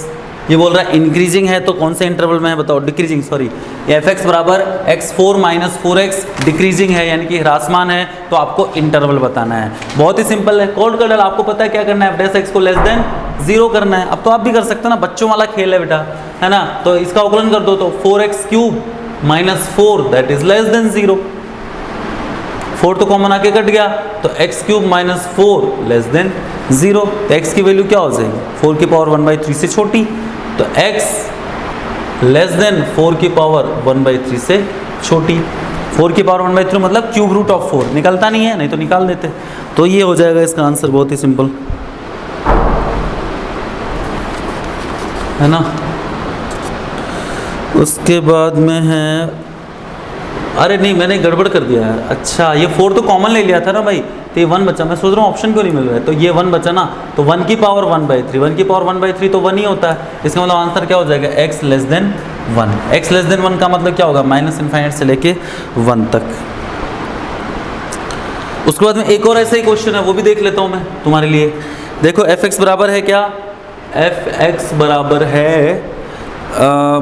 ये बोल रहा है इंक्रीजिंग है तो कौन से इंटरवल में है बताओ, डिक्रीजिंग, सॉरी, एफ एक्स बराबर x4 माइनस 4x डिक्रीजिंग है यानी कि ह्रासमान है, तो आपको इंटरवल बताना है। बहुत ही सिंपल है, कोड कर डाल, आपको पता है क्या करना है, एफ एक्स को लेस देन 0 करना है। अब तो आप भी कर सकते हो ना, बच्चों वाला खेल है बेटा, है ना। तो इसका अवकलन कर दो तो 4x cube minus 4 that is less than 0, 4 तो कॉमन आके कट गया, तो x cube minus 4 less than 0, तो x की वैल्यू क्या हो जाएगी, 4 की पावर 1/3 से छोटी, तो x लेस देन 4 की पावर 1/3 से छोटी। 4 की पावर 1/3 मतलब क्यूब रूट ऑफ 4 निकलता नहीं है, नहीं तो निकाल देते। तो ये हो जाएगा इसका आंसर, बहुत ही सिंपल है ना। उसके बाद में है, अरे नहीं मैंने गड़बड़ कर दिया यार, अच्छा ये 4 तो कॉमन ले लिया था ना भाई, तो ये 1 बचा, मैं सोच रहा हूँ ऑप्शन क्यों नहीं मिल रहा है, तो ये 1 बचा ना, तो 1 की पावर 1/3, 1 की पावर 1/3 तो 1 ही होता है, इसका मतलब आंसर क्या हो जाएगा, x less than 1। x less than 1 का मतलब क्या होगा, माइनस इनफाइनाइट से लेके 1 तक। उसके बाद में एक और ऐसा ही क्वेश्चन है, वो भी देख लेता हूँ मैं तुम्हारे लिए। देखो एफ एक्स बराबर है क्या, एफ एक्स बराबर है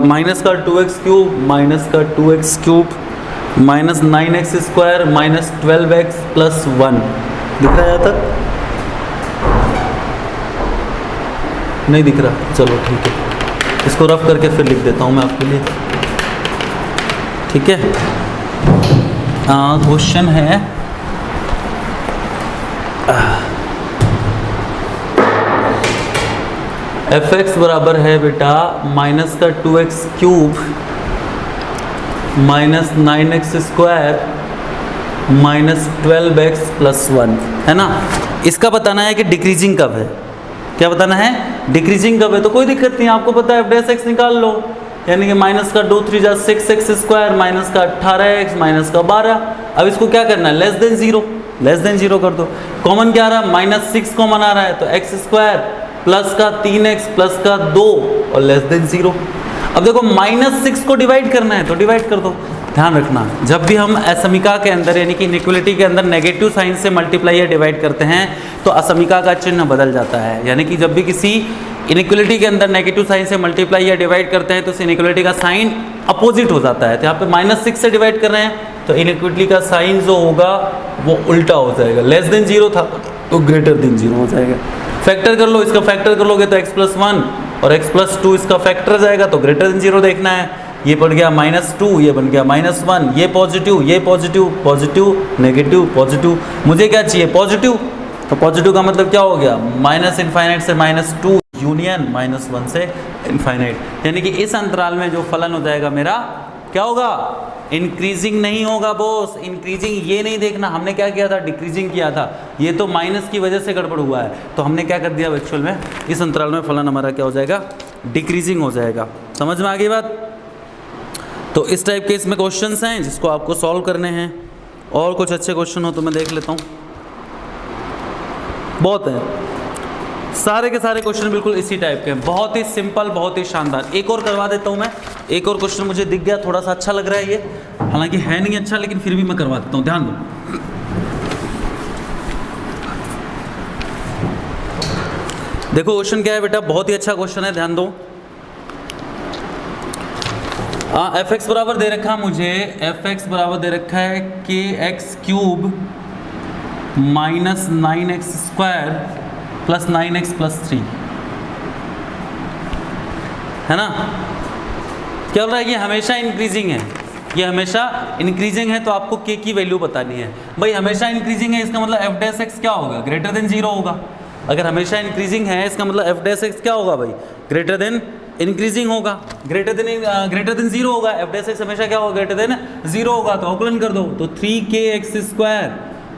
माइनस का 2x क्यूब माइनस का 2x cube minus 9x square minus 12x plus 1, दिख रहा है यहाँ तक, नहीं दिख रहा, चलो ठीक है, इसको रफ करके फिर लिख देता हूँ मैं आपके लिए, ठीक है। क्वेश्चन है एफ एक्स बराबर है बेटा माइनस का 2x cube minus 9x square minus 12x plus 1, है ना। इसका बताना है कि डिक्रीजिंग कब है, क्या बताना है, डिक्रीजिंग कब है। तो कोई दिक्कत नहीं, आपको पता है एफ डैश एक्स निकाल लो, यानी कि माइनस का 2 3 6x स्क्वायर माइनस का 18x माइनस का 12। अब इसको क्या करना है, लेस देन 0, लेस देन 0 कर दो। कॉमन क्या आ रहा है, माइनस 6 कॉमन आ रहा है, तो x स्क्वायर प्लस का 3x प्लस का 2 और लेस देन 0। अब देखो माइनस 6 को डिवाइड करना है तो डिवाइड कर दो। ध्यान रखना, जब भी हम असमिका के अंदर यानी कि इनइक्वालिटी के अंदर नेगेटिव साइन से मल्टीप्लाई या डिवाइड करते हैं तो असमिका का चिन्ह बदल जाता है। यानी कि जब भी किसी इनइक्वालिटी के अंदर नेगेटिव साइन से मल्टीप्लाई या डिवाइड करते हैं तो उस इनइक्वालिटी का साइन अपोजिट हो जाता है। तो यहाँ पे माइनस 6 से डिवाइड कर रहे हैं तो इनइक्वालिटी का साइन जो होगा वो उल्टा हो जाएगा, लेस देन 0 था तो ग्रेटर देन 0 हो जाएगा। फैक्टर कर लो, इसका फैक्टर कर लोगे तो x प्लस 1 और x प्लस 2 इसका फैक्टर जाएगा तो ग्रेटर देन 0 देखना है। ये बढ़ गया -2, ये बन गया -1, ये पॉजिटिव, ये पॉजिटिव, पॉजिटिव नेगेटिव पॉजिटिव, मुझे क्या चाहिए पॉजिटिव, तो पॉजिटिव का मतलब क्या हो गया, माइनस इनफाइनाइट से -2 यूनियन -1 से इनफाइनाइट, यानी कि इस अंतराल में जो फलन हो जाएगा मेरा क्या होगा, इंक्रीजिंग नहीं होगा बॉस। इंक्रीजिंग ये नहीं देखना, हमने क्या किया था, डिक्रीजिंग किया था, ये तो माइनस की वजह से गड़बड़ हुआ है तो हमने क्या कर दिया एक्चुअल में, इस अंतराल में फलन हमारा क्या हो जाएगा, डिक्रीजिंग हो जाएगा। समझ में आ गई बात। तो इस टाइप के इसमें क्वेश्चंस हैं जिसको आपको सॉल्व करने हैं। और कुछ अच्छे क्वेश्चन हो तो मैं देख लेता हूँ, बहुत हैं, सारे के सारे क्वेश्चन बिल्कुल इसी टाइप के हैं, बहुत ही सिंपल, बहुत ही शानदार। एक और करवा देता हूँ मैं, एक और क्वेश्चन मुझे दिख गया, थोड़ा सा अच्छा लग रहा है ये, हालांकि है नहीं अच्छा लेकिन फिर भी मैं करवा देता हूँ, ध्यान दो। देखो क्वेश्चन क्या है बेटा, बहुत ही अच्छा क्वेश्चन है, ध्यान दो। एफ एक्स बराबर दे रखा मुझे, एफ एक्स बराबर दे रखा है के x cube minus 9x square plus 9x plus 3, है ना। क्या बोल रहा है, ये हमेशा इंक्रीजिंग है, ये हमेशा इंक्रीजिंग है तो आपको के की वैल्यू बतानी है। भाई हमेशा इंक्रीजिंग है इसका मतलब एफ डैश एक्स क्या होगा, ग्रेटर देन 0 होगा। अगर हमेशा इंक्रीजिंग है इसका मतलब एफ डैश एक्स क्या होगा भाई, ग्रेटर देन इंक्रीजिंग होगा, ग्रेटर देन 0 होगा। एफ डैश एक्स हमेशा क्या होगा, ग्रेटर देन 0 होगा। तो अवकलन कर दो तो 3kx स्क्वायर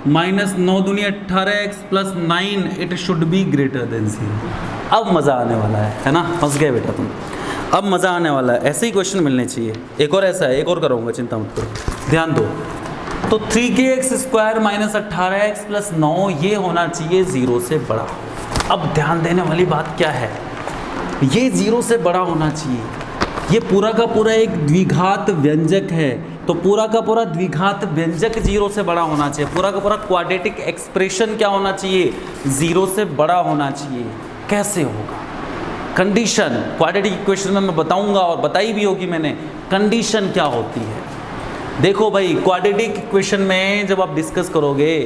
माइनस 9 दूनी 18x plus 9 it should be greater then 0। अब मज़ा आने वाला है ना, फंस गए बेटा तुम, अब मज़ा आने वाला है, ऐसे ही क्वेश्चन मिलने चाहिए। एक और ऐसा है, एक और करूँगा, चिंता मत करो, ध्यान दो। तो 3kx square minus 18x plus 9 ये होना चाहिए 0 से बड़ा। अब ध्यान देने वाली बात क्या है, ये 0 से बड़ा होना चाहिए, ये पूरा का पूरा एक द्विघात व्यंजक है। तो तो पूरा का पूरा द्विघात व्यंजक 0 से बड़ा होना चाहिए, पूरा का पूरा क्वाड्रेटिक एक्सप्रेशन क्या होना चाहिए, 0 से बड़ा होना चाहिए। कैसे होगा? कंडीशन क्वाड्रेटिक इक्वेशन में मैं बताऊंगा और बताई भी होगी मैंने, कंडीशन क्या होती है। देखो भाई, क्वाड्रेटिक इक्वेशन में जब आप डिस्कस करोगे,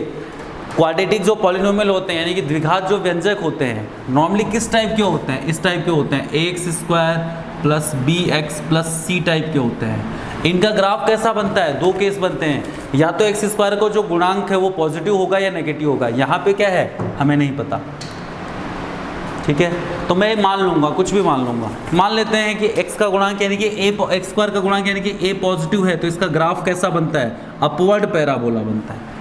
क्वाड्रेटिक जो पॉलिनोमियल होते हैं यानी कि द्विघात जो व्यंजक होते हैं, नॉर्मली किस टाइप के होते हैं, इस टाइप के होते हैं, ax² plus bx plus c type के होते हैं। इनका ग्राफ कैसा बनता है? दो केस बनते हैं, या तो x² को जो गुणांक है वो पॉजिटिव होगा या नेगेटिव होगा। यहाँ पे क्या है हमें नहीं पता, ठीक है, तो मैं मान लूँगा, कुछ भी मान लूँगा। मान लेते हैं कि x का गुणांक यानी कि x² का गुणांक यानी कि a पॉजिटिव है, तो इसका ग्राफ कैसा बनता है? अपवर्ड पैराबोला बनता है।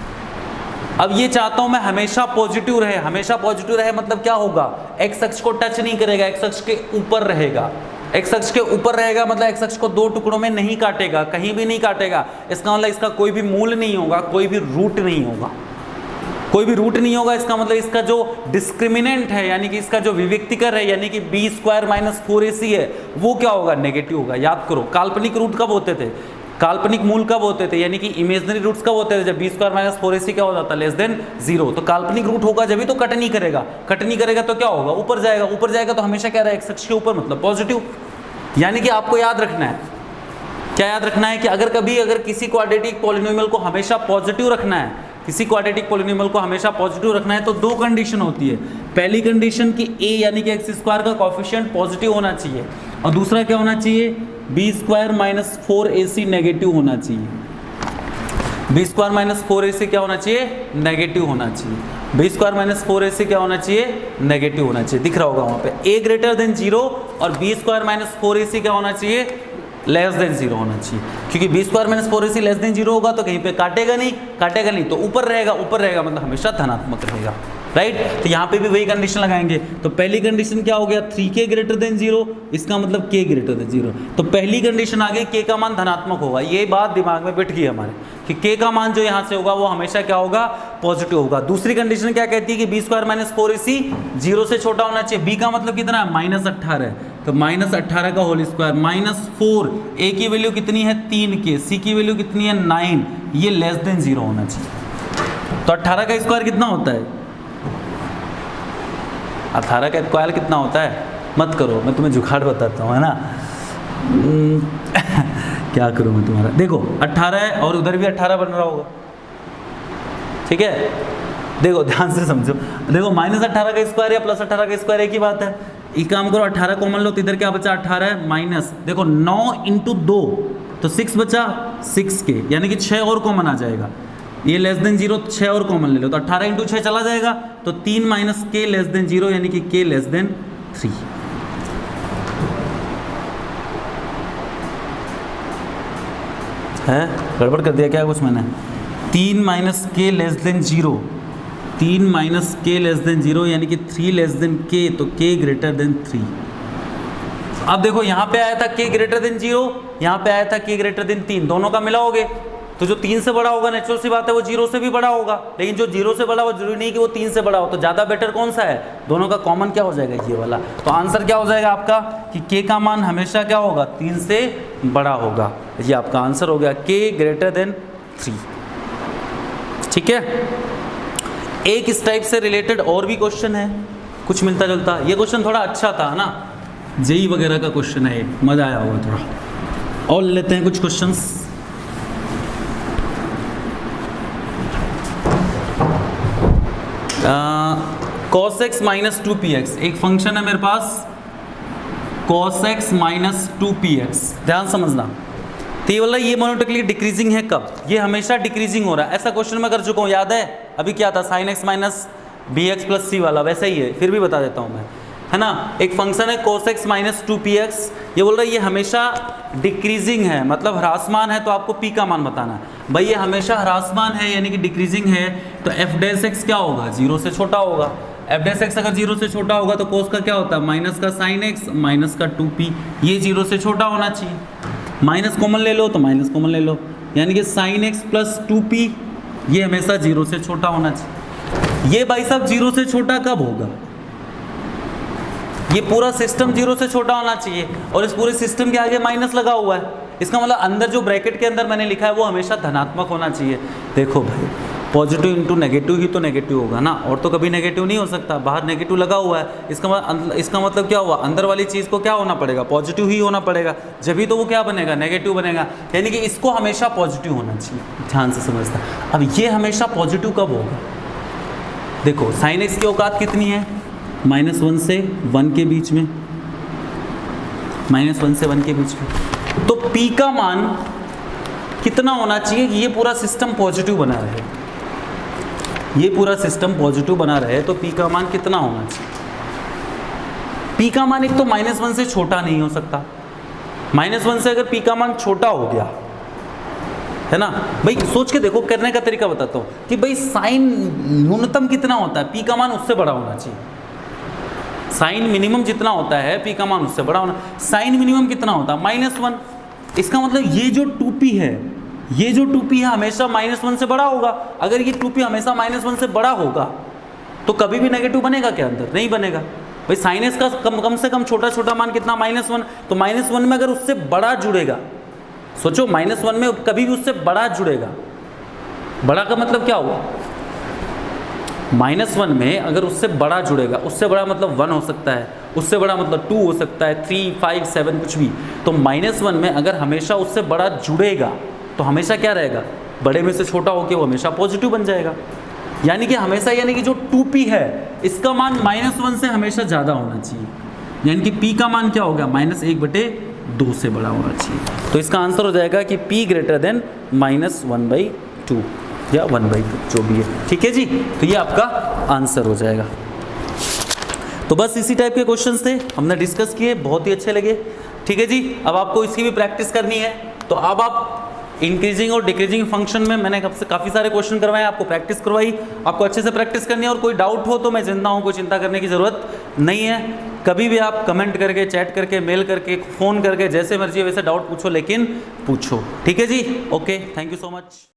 अब ये चाहता हूं मैं हमेशा पॉजिटिव रहे, हमेशा पॉजिटिव रहे मतलब क्या होगा? एक्स अक्ष को टच नहीं करेगा, एक्स अक्ष के ऊपर रहेगा। एक्स अक्ष के ऊपर रहेगा मतलब एक्स अक्ष को दो टुकड़ों में नहीं काटेगा, कहीं भी नहीं काटेगा। इसका मतलब इसका कोई भी मूल नहीं होगा, कोई भी रूट नहीं होगा, कोई भी रूट नहीं होगा। इसका मतलब इसका जो डिस्क्रिमिनेंट है यानी कि इसका जो विविक्तिकर है यानी कि b² माइनस 4ac है वो क्या होगा? नेगेटिव होगा। याद करो, काल्पनिक रूट कब होते थे, काल्पनिक मूल कब होते थे, यानी कि इमेजिनरी रूट्स कब होते थे? जब b² माइनस 4ac क्या हो जाता है? Less than 0। तो काल्पनिक रूट होगा जब भी तो कट नहीं करेगा, कट नहीं करेगा तो क्या होगा? ऊपर जाएगा, ऊपर जाएगा तो हमेशा क्या रहा? एक्स अक्ष के ऊपर मतलब पॉजिटिव। यानी कि आपको याद रखना है, क्या याद रखना है कि अगर किसी क्वाड्रेटिक पॉलिनोमियल को हमेशा पॉजिटिव रखना है, किसी क्वाड्रेटिक पॉलिनोमियल को हमेशा पॉजिटिव रखना है तो दो कंडीशन होती है। पहली कंडीशन कि a यानी कि x² का कोएफिशिएंट पॉजिटिव होना चाहिए, और दूसरा क्या होना चाहिए? b² माइनस 4ac नेगेटिव होना चाहिए। b² माइनस 4ac क्या होना चाहिए? नेगेटिव होना चाहिए। b² माइनस 4ac क्या होना चाहिए? नेगेटिव होना चाहिए। दिख रहा होगा वहाँ पे a ग्रेटर देन 0 और b² माइनस 4ac क्या होना चाहिए? लेस देन 0 होना चाहिए, क्योंकि b² minus 4ac less than 0 होगा तो कहीं पे काटेगा नहीं तो ऊपर रहेगा, ऊपर रहेगा मतलब हमेशा धनात्मक रहेगा, राइट। तो यहाँ पे भी वही कंडीशन लगाएंगे। तो पहली कंडीशन क्या हो गया? 3k ग्रेटर देन 0, इसका मतलब k ग्रेटर देन 0। तो पहली कंडीशन आ गई k का मान धनात्मक होगा। ये बात दिमाग में बैठ गई हमारे कि k का मान जो यहाँ से होगा वो हमेशा क्या होगा? पॉजिटिव होगा। दूसरी कंडीशन क्या कहती है कि b² माइनस 4ac 0 से छोटा होना चाहिए। b का मतलब कितना है? -18 है, तो -18 का होल स्क्वायर माइनस 4, a की वैल्यू कितनी है? 3k, c की वैल्यू कितनी है? 9, ये लेस देन 0 होना चाहिए। तो 18 का स्क्वायर कितना होता है? 18 का स्क्वायर कितना होता है? मत करो, मैं तुम्हें जुगाड़ बताता हूँ, है ना। क्या करूँ मैं तुम्हारा? देखो 18 है और उधर भी 18 बन रहा होगा, ठीक है। देखो ध्यान से समझो, देखो -18 का स्क्वायर या +18 का स्क्वायर एक ही बात है। एक काम करो, 18 कॉमन लो तो इधर क्या बचा? 18 है माइनस, देखो 9 × 2 तो 6 बचा, 6k यानी कि 6 और कॉमन आ जाएगा। ये लेस देन 0, 6 और कॉमन ले लो तो 18 × 6 चला जाएगा, तो 3 माइनस k लेस देन 0 यानी कि k लेस देन 3। है गड़बड़ कर दिया क्या कुछ मैंने? 3 minus k less than 0, 3 minus k less than 0 यानी कि 3 लेस देन k, तो k ग्रेटर देन 3। अब देखो यहाँ पे आया था k ग्रेटर देन 0, यहाँ पे आया था k ग्रेटर देन 3, दोनों का मिलाओगे तो जो 3 से बड़ा होगा नेचुरल सी बात है वो 0 से भी बड़ा होगा, लेकिन जो 0 से बड़ा वो जरूरी नहीं कि वो 3 से बड़ा हो। तो ज़्यादा बेटर कौन सा है? दोनों का कॉमन क्या हो जाएगा? ये वाला। तो आंसर क्या हो जाएगा आपका कि k का मान हमेशा क्या होगा? 3 से बड़ा होगा। ये आपका आंसर हो गया, k ग्रेटर देन 3, ठीक है। एक इस टाइप से रिलेटेड और भी क्वेश्चन है, कुछ मिलता जुलता। ये क्वेश्चन थोड़ा अच्छा था ना, जेई वगैरह का क्वेश्चन है, मज़ा आया होगा थोड़ा। और लेते हैं कुछ questions. cos x minus 2px, एक फंक्शन है मेरे पास cos x माइनस 2px, ध्यान समझना। तो ये वाला ये मोनोटोनिकली डिक्रीजिंग है कब? ये हमेशा डिक्रीजिंग हो रहा है। ऐसा क्वेश्चन मैं कर चुका हूँ, याद है? अभी क्या था? sin x minus bx plus c वाला, वैसा ही है, फिर भी बता देता हूँ मैं, है ना। एक फंक्शन है cos x माइनस 2px, ये बोल रहा है ये हमेशा डिक्रीजिंग है, मतलब ह्रासमान है, तो आपको p का मान बताना है। भाई ये हमेशा ह्रासमान है यानी कि डिक्रीजिंग है, तो f डैश x क्या होगा? 0 से छोटा होगा। f डैश x अगर 0 से छोटा होगा तो cos का क्या होता है? माइनस का sin x माइनस का 2p, ये 0 से छोटा होना चाहिए। माइनस कॉमन ले लो तो माइनस कॉमन ले लो, यानी कि sin x प्लस 2p ये हमेशा 0 से छोटा होना चाहिए। ये भाई साहब 0 से छोटा कब होगा? ये पूरा सिस्टम 0 से छोटा होना चाहिए, और इस पूरे सिस्टम के आगे माइनस लगा हुआ है, इसका मतलब अंदर जो ब्रैकेट के अंदर मैंने लिखा है वो हमेशा धनात्मक होना चाहिए। देखो भाई पॉजिटिव इंटू नेगेटिव ही तो नेगेटिव होगा ना, और तो कभी नेगेटिव नहीं हो सकता, बाहर नेगेटिव लगा हुआ है, इसका मतलब क्या हुआ, अंदर वाली चीज़ को क्या होना पड़ेगा, पॉजिटिव ही होना पड़ेगा, जब ही तो वो क्या बनेगा, नेगेटिव बनेगा। यानी कि इसको हमेशा पॉजिटिव होना चाहिए, ध्यान से समझता। अब ये हमेशा पॉजिटिव कब होगा, देखो साइन एक्स की औकात कितनी है, -1 से 1 के बीच में, -1 से 1 के बीच में। तो P का मान कितना होना चाहिए कि ये पूरा सिस्टम पॉजिटिव बना रहे, ये पूरा सिस्टम पॉजिटिव बना रहे, तो P का मान कितना होना चाहिए। P का मान एक तो -1 से छोटा नहीं हो सकता, -1 से अगर P का मान छोटा हो गया है ना भाई, सोच के देखो, करने का तरीका बताता हूँ कि भाई साइन न्यूनतम कितना होता है, P का मान उससे बड़ा होना चाहिए। साइन मिनिमम जितना होता है P का मान उससे बड़ा होना, साइन मिनिमम कितना होता है, -1। इसका मतलब ये जो 2P है, ये जो 2P है हमेशा -1 से बड़ा होगा। अगर ये 2P हमेशा -1 से बड़ा होगा तो कभी भी नेगेटिव बनेगा क्या अंदर, नहीं बनेगा भाई। साइन एक्स का कम से कम छोटा छोटा मान कितना, -1। तो -1 में अगर उससे बड़ा जुड़ेगा, सोचो -1 में कभी भी उससे बड़ा जुड़ेगा, बड़ा का मतलब क्या हुआ, -1 में अगर उससे बड़ा जुड़ेगा, उससे बड़ा मतलब 1 हो सकता है, उससे बड़ा मतलब 2 हो सकता है, 3, 5, 7 कुछ भी। तो -1 में अगर हमेशा उससे बड़ा जुड़ेगा तो हमेशा क्या रहेगा, बड़े में से छोटा होकर वो हमेशा पॉजिटिव बन जाएगा। यानी कि हमेशा, यानी कि जो 2P है इसका मान -1 से हमेशा ज़्यादा होना चाहिए, यानी कि P का मान क्या होगा, -1/2 से बड़ा होना चाहिए। तो इसका आंसर हो जाएगा कि P ग्रेटर देन -1/2 या 1/2 जो भी है, ठीक है जी। तो ये आपका आंसर हो जाएगा। तो बस इसी टाइप के क्वेश्चंस थे, हमने डिस्कस किए, बहुत ही अच्छे लगे, ठीक है जी। अब आपको इसकी भी प्रैक्टिस करनी है, तो अब आप इंक्रीजिंग और डिक्रीजिंग फंक्शन में मैंने आपसे काफ़ी सारे क्वेश्चन करवाए, आपको प्रैक्टिस करवाई, आपको अच्छे से प्रैक्टिस करनी है। और कोई डाउट हो तो मैं जिंदा हूँ, कोई चिंता करने की ज़रूरत नहीं है। कभी भी आप कमेंट करके, चैट करके, मेल करके, फ़ोन करके, जैसे मर्जी वैसे डाउट पूछो, लेकिन पूछो, ठीक है जी। Okay, thank you so much.